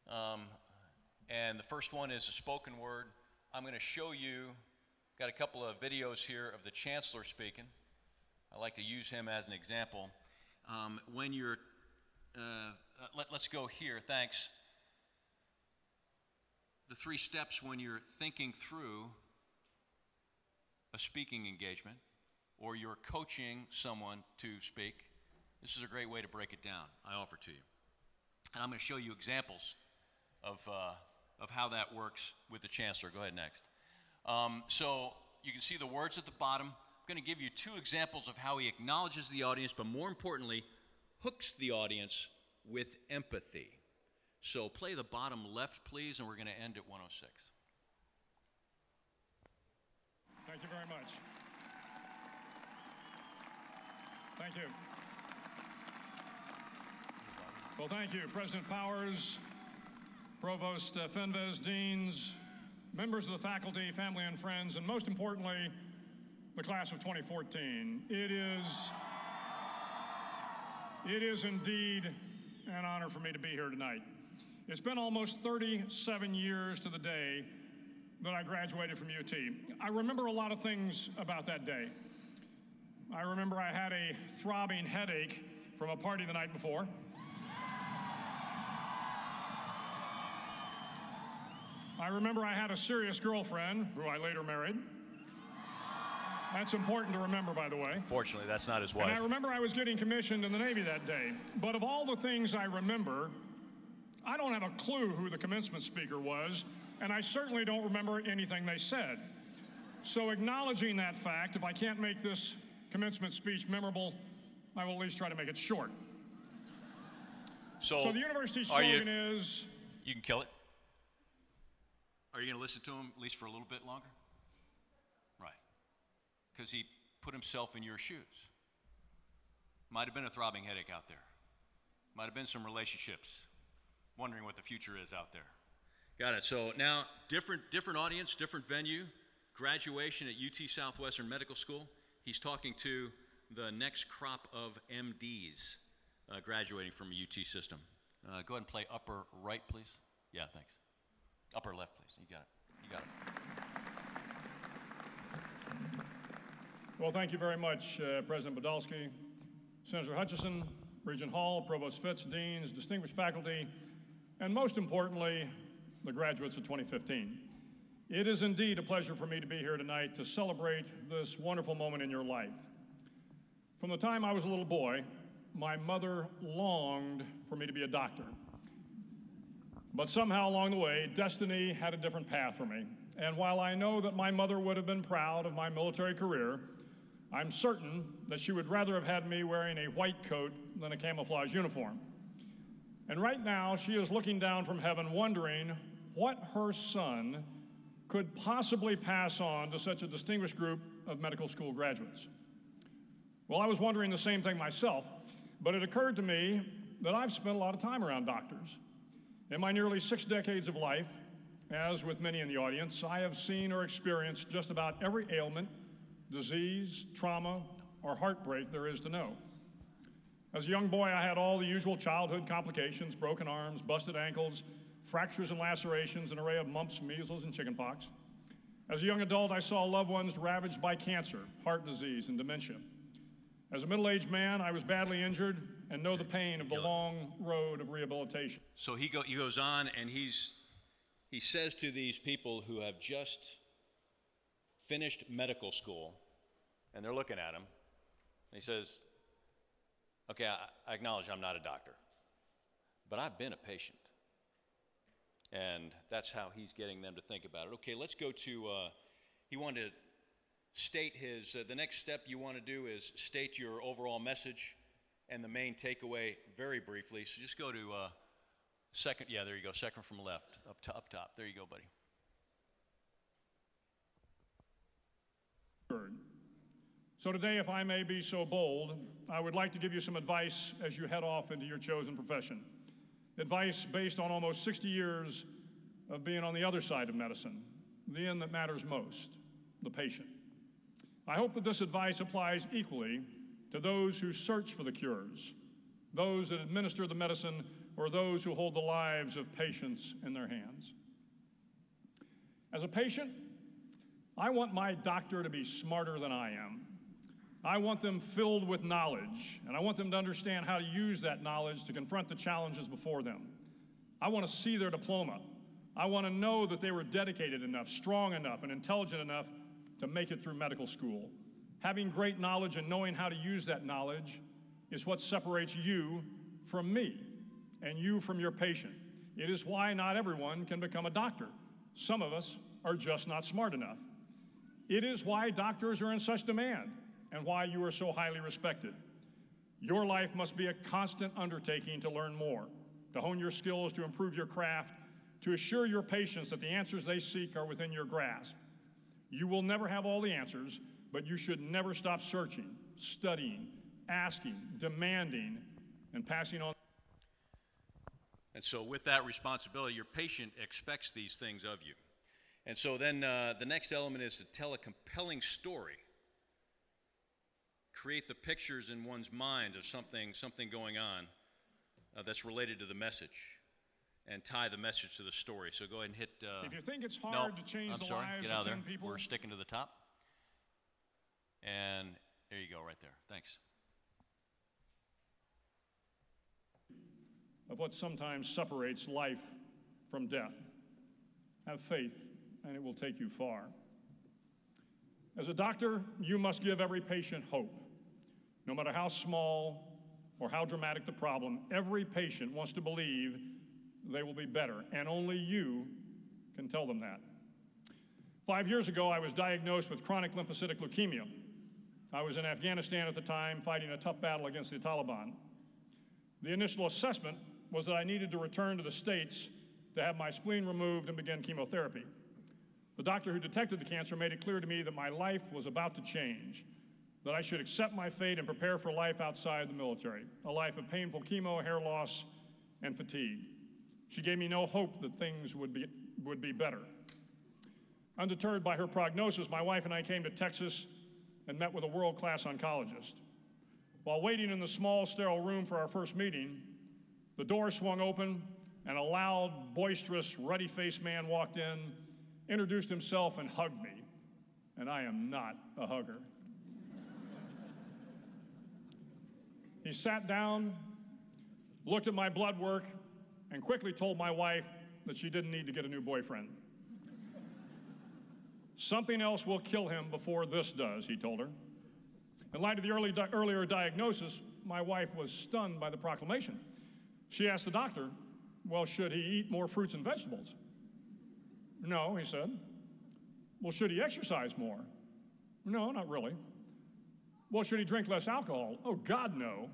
And the first one is a spoken word. I'm going to show you, got a couple of videos here of the Chancellor speaking. I like to use him as an example. When you're, let's go here, thanks. The 3 steps when you're thinking through a speaking engagement or you're coaching someone to speak. This is a great way to break it down, I offer to you. And I'm going to show you examples of how that works with the Chancellor. Go ahead, next. So you can see the words at the bottom. I'm going to give you 2 examples of how he acknowledges the audience, but more importantly, hooks the audience with empathy. So play the bottom left, please, and we're going to end at 106. Thank you very much. Thank you. Well, thank you, President Powers, Provost Fenves, deans, members of the faculty, family, and friends, and most importantly, the class of 2014. It is indeed an honor for me to be here tonight. It's been almost 37 years to the day that I graduated from UT. I remember a lot of things about that day. I remember I had a throbbing headache from a party the night before. I remember I had a serious girlfriend, who I later married. That's important to remember, by the way. Fortunately, that's not his wife. And I remember I was getting commissioned in the Navy that day. But of all the things I remember, I don't have a clue who the commencement speaker was, and I certainly don't remember anything they said. So acknowledging that fact, if I can't make this commencement speech memorable, I will at least try to make it short. So the university slogan is... You can kill it. Are you going to listen to him at least for a little bit longer? Right. Because he put himself in your shoes. Might have been a throbbing headache out there. Might have been some relationships. Wondering what the future is out there. Got it. So now, different audience, different venue. Graduation at UT Southwestern Medical School. He's talking to the next crop of MDs graduating from a UT system. Go ahead and play upper right, please. Yeah, thanks. Upper left, please. You got it. You got it. Well, thank you very much, President Podolsky, Senator Hutchison, Regent Hall, Provost Fitz, deans, distinguished faculty, and most importantly, the graduates of 2015. It is indeed a pleasure for me to be here tonight to celebrate this wonderful moment in your life. From the time I was a little boy, my mother longed for me to be a doctor. But somehow along the way, destiny had a different path for me. And while I know that my mother would have been proud of my military career, I'm certain that she would rather have had me wearing a white coat than a camouflage uniform. And right now, she is looking down from heaven wondering what her son could possibly pass on to such a distinguished group of medical school graduates. Well, I was wondering the same thing myself, but it occurred to me that I've spent a lot of time around doctors. In my nearly 6 decades of life, as with many in the audience, I have seen or experienced just about every ailment, disease, trauma, or heartbreak there is to know. As a young boy, I had all the usual childhood complications: broken arms, busted ankles, fractures and lacerations, an array of mumps, measles, and chickenpox. As a young adult, I saw loved ones ravaged by cancer, heart disease, and dementia. As a middle-aged man, I was badly injured and know the pain of the long road of rehabilitation. So he goes on, and he says to these people who have just finished medical school, and they're looking at him, and he says, okay, I acknowledge I'm not a doctor, but I've been a patient. And that's how he's getting them to think about it. Okay, let's go to, he wanted to state his, the next step you want to do is state your overall message and the main takeaway very briefly. So just go to second, yeah, there you go, second from left, up top. There you go, buddy. So today, if I may be so bold, I would like to give you some advice as you head off into your chosen profession. Advice based on almost 60 years of being on the other side of medicine, the end that matters most, the patient. I hope that this advice applies equally to those who search for the cures, those that administer the medicine, or those who hold the lives of patients in their hands. As a patient, I want my doctor to be smarter than I am. I want them filled with knowledge, and I want them to understand how to use that knowledge to confront the challenges before them. I want to see their diploma. I want to know that they were dedicated enough, strong enough, and intelligent enough to make it through medical school. Having great knowledge and knowing how to use that knowledge is what separates you from me and you from your patient. It is why not everyone can become a doctor. Some of us are just not smart enough. It is why doctors are in such demand and why you are so highly respected. Your life must be a constant undertaking to learn more, to hone your skills, to improve your craft, to assure your patients that the answers they seek are within your grasp. You will never have all the answers, but you should never stop searching, studying, asking, demanding, and passing on. And so with that responsibility, your patient expects these things of you. And so then the next element is to tell a compelling story. Create the pictures in one's mind of something going on that's related to the message, and tie the message to the story. So go ahead and hit. If you think it's hard to change the lives of 10 people. We're sticking to the top. And there you go, right there. Thanks. Of what sometimes separates life from death. Have faith, and it will take you far. As a doctor, you must give every patient hope. No matter how small or how dramatic the problem, every patient wants to believe they will be better, and only you can tell them that. 5 years ago, I was diagnosed with chronic lymphocytic leukemia. I was in Afghanistan at the time, fighting a tough battle against the Taliban. The initial assessment was that I needed to return to the States to have my spleen removed and begin chemotherapy. The doctor who detected the cancer made it clear to me that my life was about to change, that I should accept my fate and prepare for life outside the military, a life of painful chemo, hair loss, and fatigue. She gave me no hope that things would be better. Undeterred by her prognosis, my wife and I came to Texas and met with a world-class oncologist. While waiting in the small, sterile room for our first meeting, the door swung open and a loud, boisterous, ruddy-faced man walked in, introduced himself, and hugged me. And I am not a hugger. He sat down, looked at my blood work, and quickly told my wife that she didn't need to get a new boyfriend. Something else will kill him before this does, he told her. In light of the earlier diagnosis, my wife was stunned by the proclamation. She asked the doctor, well, should he eat more fruits and vegetables? No, he said. Well, should he exercise more? No, not really. Well, should he drink less alcohol? Oh, God, no.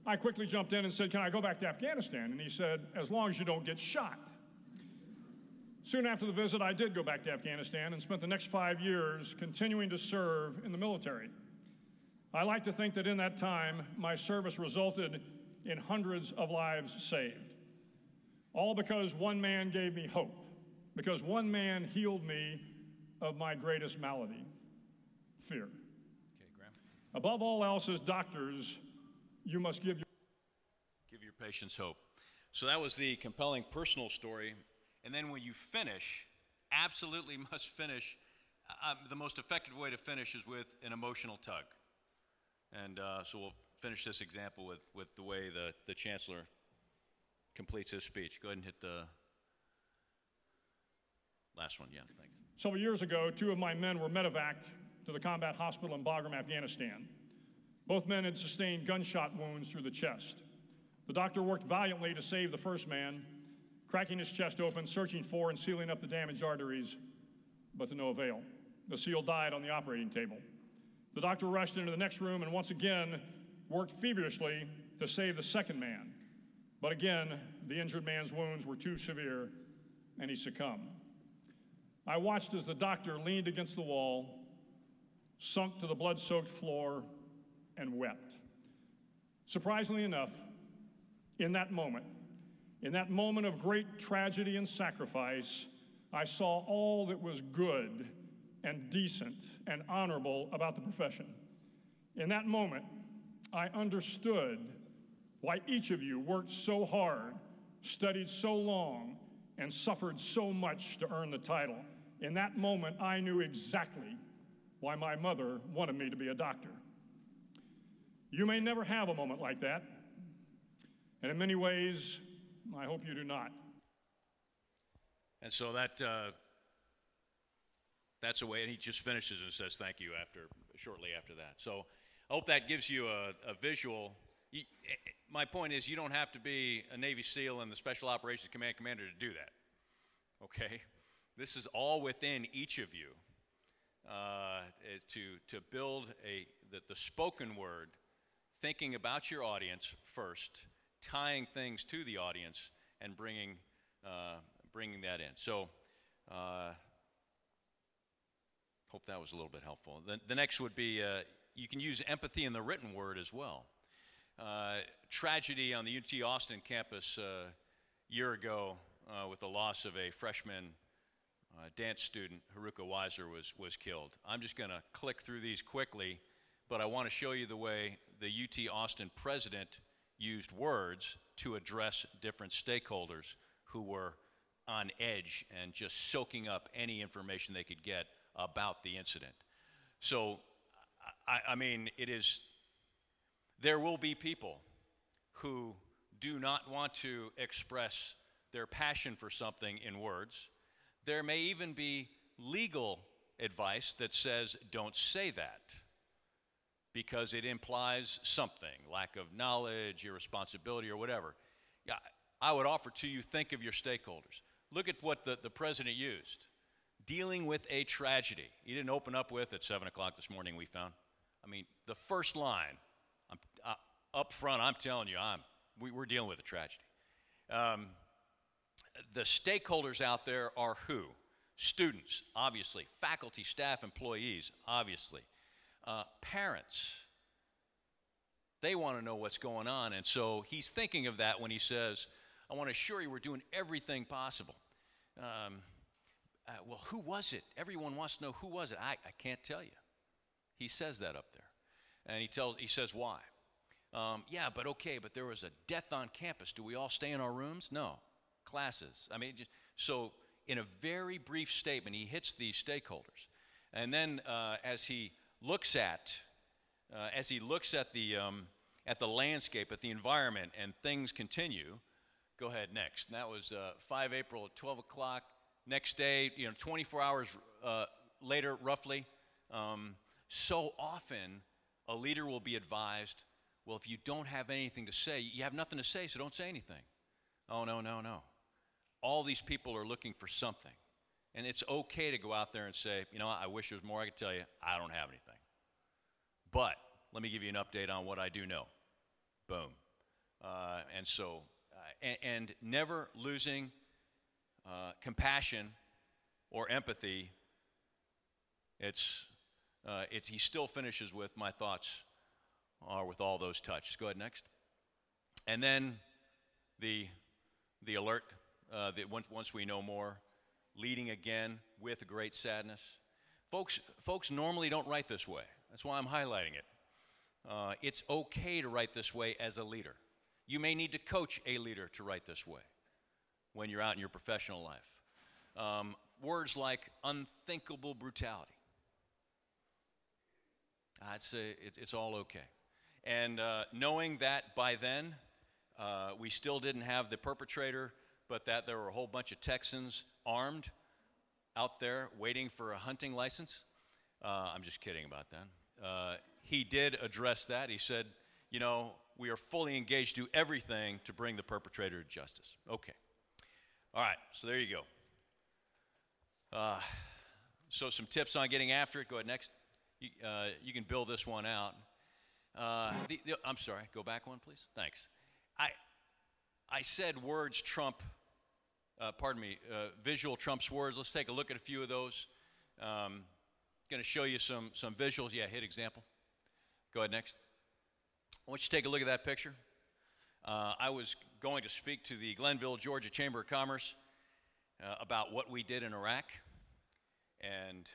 I quickly jumped in and said, can I go back to Afghanistan? And he said, as long as you don't get shot. Soon after the visit, I did go back to Afghanistan and spent the next 5 years continuing to serve in the military. I like to think that in that time, my service resulted in hundreds of lives saved. All because one man gave me hope, because one man healed me of my greatest malady, fear. Okay, Graham. Above all else, as doctors, you must give your patients hope. So that was the compelling personal story. And then when you finish, absolutely must finish, the most effective way to finish is with an emotional tug. And so we'll finish this example with the way the chancellor completes his speech. Go ahead and hit the last one. Yeah, thanks. Several years ago, 2 of my men were medevaced to the combat hospital in Bagram, Afghanistan. Both men had sustained gunshot wounds through the chest. The doctor worked valiantly to save the first man, cracking his chest open, searching for and sealing up the damaged arteries, but to no avail. The SEAL died on the operating table. The doctor rushed into the next room and once again worked feverishly to save the second man. But again, the injured man's wounds were too severe and he succumbed. I watched as the doctor leaned against the wall, sunk to the blood-soaked floor, and wept. Surprisingly enough, in that moment of great tragedy and sacrifice, I saw all that was good and decent and honorable about the profession. In that moment, I understood why each of you worked so hard, studied so long, and suffered so much to earn the title. In that moment, I knew exactly why my mother wanted me to be a doctor. You may never have a moment like that, and in many ways, I hope you do not. And so that's a way, and he just finishes and says thank you shortly after that. So I hope that gives you a visual. My point is you don't have to be a Navy SEAL and the Special Operations Command commander to do that, okay? This is all within each of you. to build the spoken word, thinking about your audience first, tying things to the audience, and bringing that in. So, hope that was a little bit helpful. The next would be you can use empathy in the written word as well. Tragedy on the UT Austin campus a year ago with the loss of a freshman dance student, Haruka Weiser, was killed. I'm just going to click through these quickly, but I want to show you the way the UT Austin president used words to address different stakeholders who were on edge and just soaking up any information they could get about the incident. So, I mean, there will be people who do not want to express their passion for something in words. There may even be legal advice that says don't say that because it implies something, lack of knowledge, irresponsibility, or whatever. Yeah, I would offer to you, think of your stakeholders. Look at what the president used. Dealing with a tragedy. He didn't open up with, at 7 o'clock this morning we found. I mean, the first line, up front, I'm telling you, we're dealing with a tragedy. The stakeholders out there are who? Students, obviously. Faculty, staff, employees, obviously. Parents. They want to know what's going on, and so he's thinking of that when he says, I want to assure you we're doing everything possible. Well, who was it? Everyone wants to know who was it. I can't tell you. He says that up there. And he says why. Yeah, but okay, but there was a death on campus. Do we all stay in our rooms? No. Classes. I mean, so in a very brief statement, he hits these stakeholders. And then as he looks at the landscape, at the environment, and things continue, go ahead, next. And that was 5 April at 12 o'clock. Next day, 24 hours later, roughly. So often, a leader will be advised, well, if you don't have anything to say, you have nothing to say, so don't say anything. Oh, no, no, no. All these people are looking for something. And it's okay to go out there and say, I wish there was more I could tell you. I don't have anything. But let me give you an update on what I do know. Boom. And never losing compassion or empathy. He still finishes with, my thoughts are with all those touched. Go ahead, next. And then the alert, once we know more, leading again with great sadness. Folks normally don't write this way. That's why I'm highlighting it. It's okay to write this way as a leader. You may need to coach a leader to write this way when you're out in your professional life. Words like unthinkable brutality. I'd say it's all okay. And knowing that by then, we still didn't have the perpetrator, but that there were a whole bunch of Texans armed out there waiting for a hunting license. I'm just kidding about that. He did address that. He said, we are fully engaged to do everything to bring the perpetrator to justice. Okay. All right, so there you go. So some tips on getting after it. Go ahead, next. You can build this one out. I'm sorry, go back one, please. Thanks. I said words trump, visual trumps words. Let's take a look at a few of those. Going to show you some visuals. Yeah, hit example. Go ahead, next. I want you to take a look at that picture. I was going to speak to the Glenville, Georgia Chamber of Commerce about what we did in Iraq. And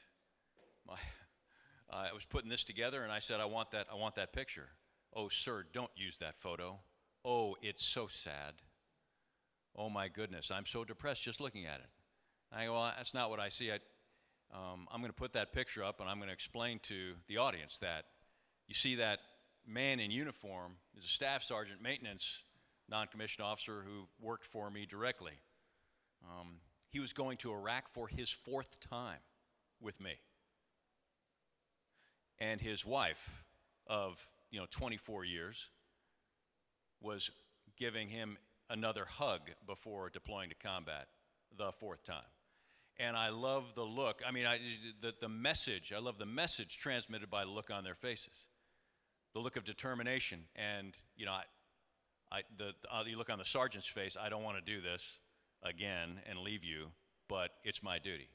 I was putting this together, and I said, I want that picture. Oh, sir, don't use that photo. Oh, it's so sad. Oh, my goodness, I'm so depressed just looking at it. I go, well, that's not what I see. I'm going to put that picture up, and I'm going to explain to the audience that you see that man in uniform is a staff sergeant, maintenance, non-commissioned officer who worked for me directly. He was going to Iraq for his 4th time with me. And his wife of 24 years was giving him another hug before deploying to combat the 4th time. And I love the look. I mean, the message, I love the message transmitted by the look on their faces. The look of determination. And, you know, you look on the sergeant's face, I don't want to do this again and leave you, but it's my duty.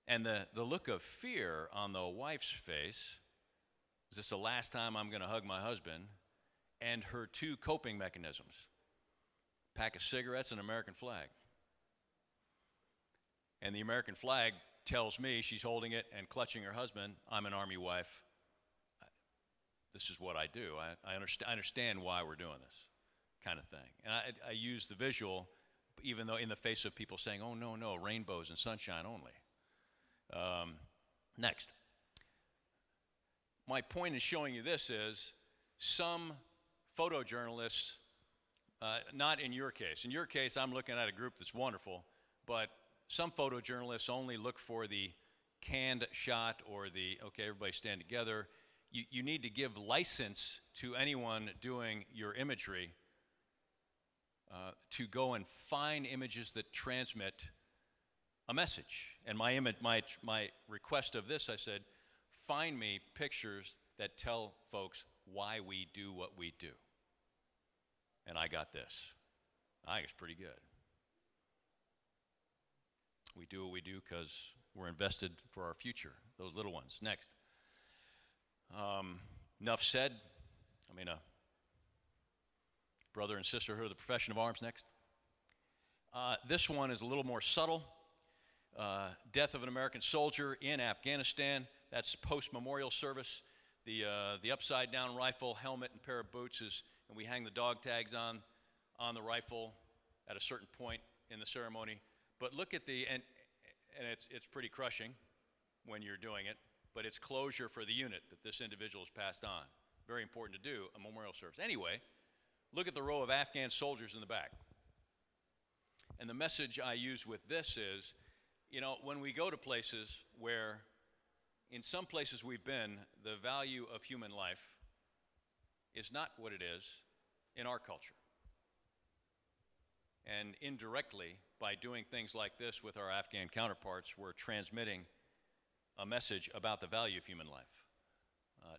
And the look of fear on the wife's face, is this the last time I'm going to hug my husband? And her two coping mechanisms, pack of cigarettes and American flag. And the American flag tells me, she's holding it and clutching her husband, I'm an Army wife. This is what I do. I understand why we're doing this kind of thing. And I use the visual, even though in the face of people saying, oh, no, no, rainbows and sunshine only. Next. My point in showing you this is some photojournalists, not in your case. In your case, I'm looking at a group that's wonderful, but some photojournalists only look for the canned shot or the, okay, everybody stand together. You need to give license to anyone doing your imagery to go and find images that transmit a message. And my request of this, I said, find me pictures that tell folks why we do what we do. And I got this. I think it's pretty good. We do what we do because we're invested for our future, those little ones. Next. Enough said. I mean, a brother and sisterhood of the profession of arms. Next. This one is a little more subtle. Death of an American soldier in Afghanistan. That's post-memorial service. The upside-down rifle, helmet, and pair of boots is, and we hang the dog tags on the rifle at a certain point in the ceremony. But look at and it's pretty crushing when you're doing it, but it's closure for the unit that this individual has passed on. Very important to do, a memorial service. Anyway, look at the row of Afghan soldiers in the back. And the message I use with this is, you know, when we go to places where, in some places we've been, the value of human life is not what it is in our culture. And indirectly, by doing things like this with our Afghan counterparts, we're transmitting a message about the value of human life.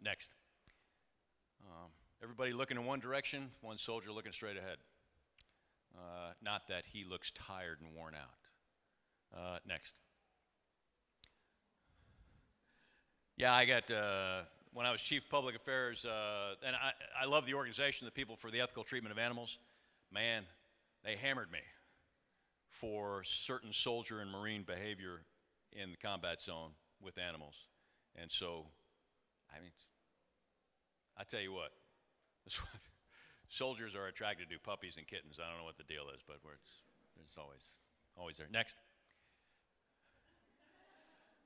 Next. Everybody looking in one direction, one soldier looking straight ahead. Not that he looks tired and worn out. Next. Yeah, I got, when I was Chief Public Affairs, and I love the organization, the People for the Ethical Treatment of Animals. Man, they hammered me for certain soldier and Marine behavior in the combat zone with animals. And so, I mean, I tell you what, soldiers are attracted to puppies and kittens. I don't know what the deal is, but it's always there. Next.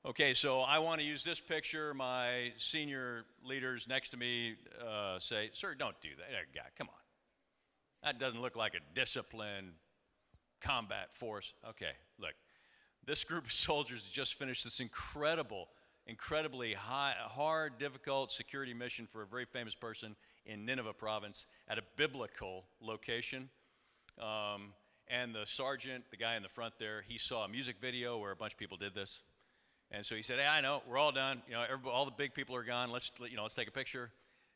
Okay, so I want to use this picture. My senior leaders next to me say, sir, don't do that. Yeah, come on. That doesn't look like a disciplined combat force. Okay, look. This group of soldiers has just finished this incredibly hard, difficult security mission for a very famous person in Nineveh province at a biblical location. And the sergeant, the guy in the front there, he saw a music video where a bunch of people did this. And so he said, hey, I know, we're all done. You know, all the big people are gone. Let's take a picture.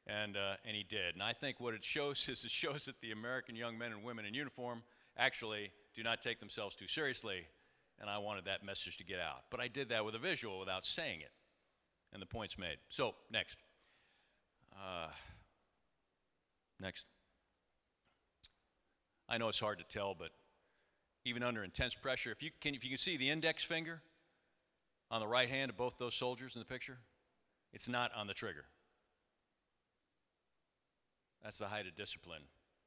And he did. And I think what it shows is it shows that the American young men and women in uniform actually do not take themselves too seriously. And I wanted that message to get out. But I did that with a visual without saying it. And the point's made. So, next. Next. I know it's hard to tell, but even under intense pressure, if you can see the index finger on the right hand of both those soldiers in the picture, it's not on the trigger. That's the height of discipline,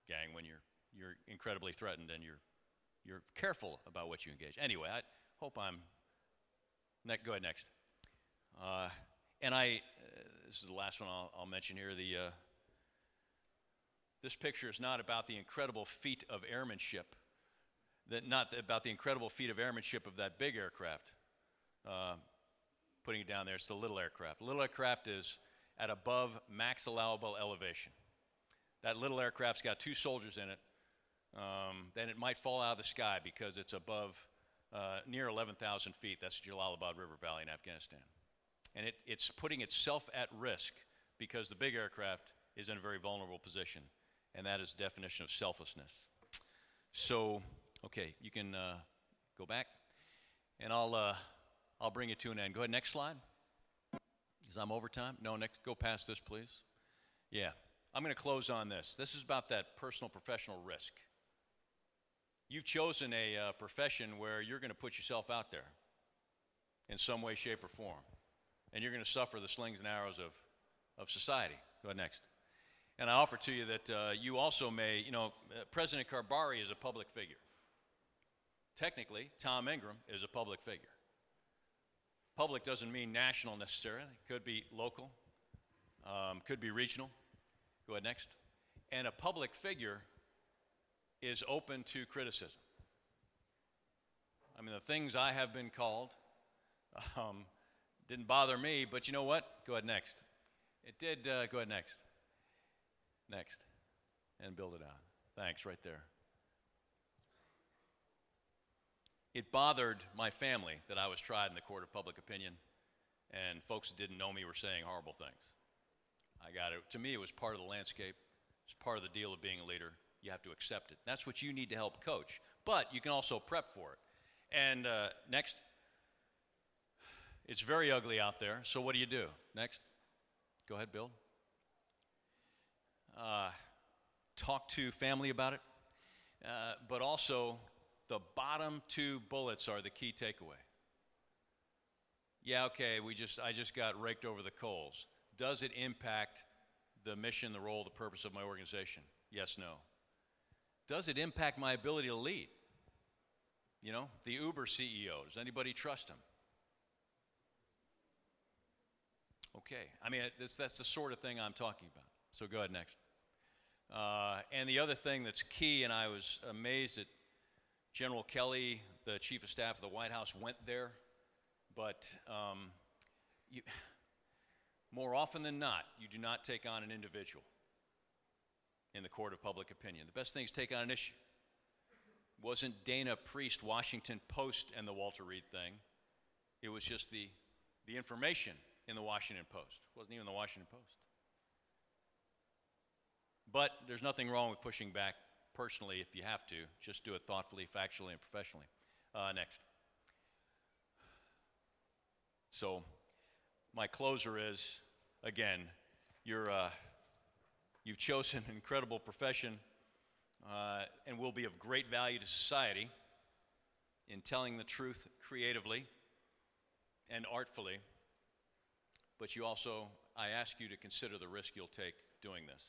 gang, when you're incredibly threatened and you're careful about what you engage. Anyway, I hope I'm. Go ahead, next. And this is the last one I'll mention here. This picture is not about the incredible feat of airmanship, not about the incredible feat of airmanship of that big aircraft. Putting it down there, it's the little aircraft. The little aircraft is at above max allowable elevation. That little aircraft's got 2 soldiers in it. Then it might fall out of the sky because it's above near 11,000 feet. That's Jalalabad River Valley in Afghanistan. And it's putting itself at risk because the big aircraft is in a very vulnerable position, and that is the definition of selflessness. So, okay, you can go back, and I'll bring it to an end. Go ahead, next slide. Because I'm over time. No, next, go past this, please. Yeah, I'm going to close on this. This is about that personal, professional risk. You've chosen a profession where you're going to put yourself out there in some way, shape, or form. And you're going to suffer the slings and arrows of society. Go ahead, next. And I offer to you that you also may, President Karbari is a public figure. Technically, Tom Ingram is a public figure. Public doesn't mean national necessarily. It could be local, could be regional. Go ahead, next. And a public figure is open to criticism. I mean, the things I have been called didn't bother me, but you know what? Go ahead, next. It did, go ahead, next. Next. And build it out. Thanks, right there. It bothered my family that I was tried in the court of public opinion, and folks that didn't know me were saying horrible things. I got it. To me, it was part of the landscape. It's part of the deal of being a leader. You have to accept it. That's what you need to help coach. But you can also prep for it. And next. It's very ugly out there, so what do? Next. Go ahead, Bill. Talk to family about it. But also, the bottom two bullets are the key takeaway. Yeah, okay, I just got raked over the coals. Does it impact the mission, the role, the purpose of my organization? Yes, no. Does it impact my ability to lead? You know, the Uber CEO, does anybody trust him? Okay, I mean, that's the sort of thing I'm talking about. So go ahead, next. And the other thing that's key, and I was amazed that General Kelly, the Chief of Staff of the White House, went there, but more often than not, you do not take on an individual in the court of public opinion. The best thing is take on an issue. It wasn't Dana Priest, Washington Post, and the Walter Reed thing. It was just the information in the Washington Post. It wasn't even the Washington Post. But there's nothing wrong with pushing back personally if you have to. Just do it thoughtfully, factually, and professionally. Next. So my closer is, again, you've chosen an incredible profession and will be of great value to society in telling the truth creatively and artfully. But you also, I ask you to consider the risk you'll take doing this.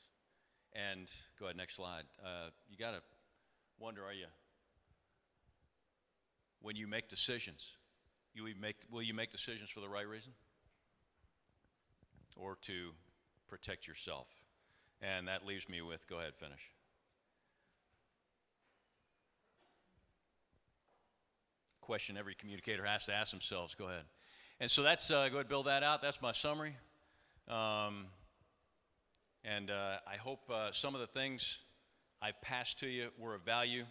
And go ahead, next slide. You got to wonder, when you make decisions, will you make decisions for the right reason? Or to protect yourself? And that leaves me with, go ahead, finish. Question every communicator has to ask themselves. Go ahead. And so that's, go ahead, build that out. That's my summary. And I hope some of the things I've passed to you were of value.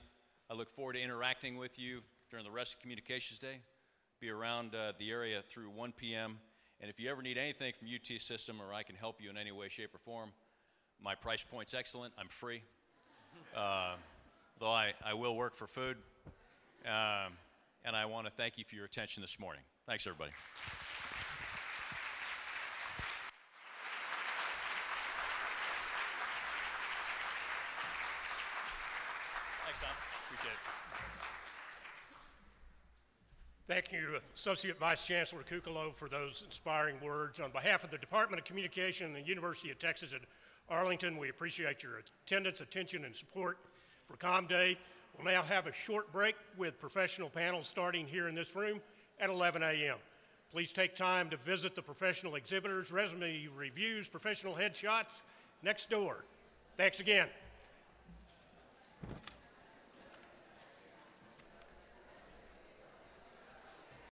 I look forward to interacting with you during the rest of Communications Day. Be around the area through 1 p.m. And if you ever need anything from UT System or I can help you in any way, shape, or form, my price point's excellent. I'm free. Though I will work for food. And I want to thank you for your attention this morning. Thanks, everybody. Thanks, Tom. Appreciate it. Thank you, Associate Vice Chancellor Kukalo, for those inspiring words. On behalf of the Department of Communication and the University of Texas at Arlington, we appreciate your attendance, attention, and support for Com Day. We'll now have a short break with professional panels starting here in this room at 11 a.m. Please take time to visit the professional exhibitors, resume reviews, professional headshots next door. Thanks again.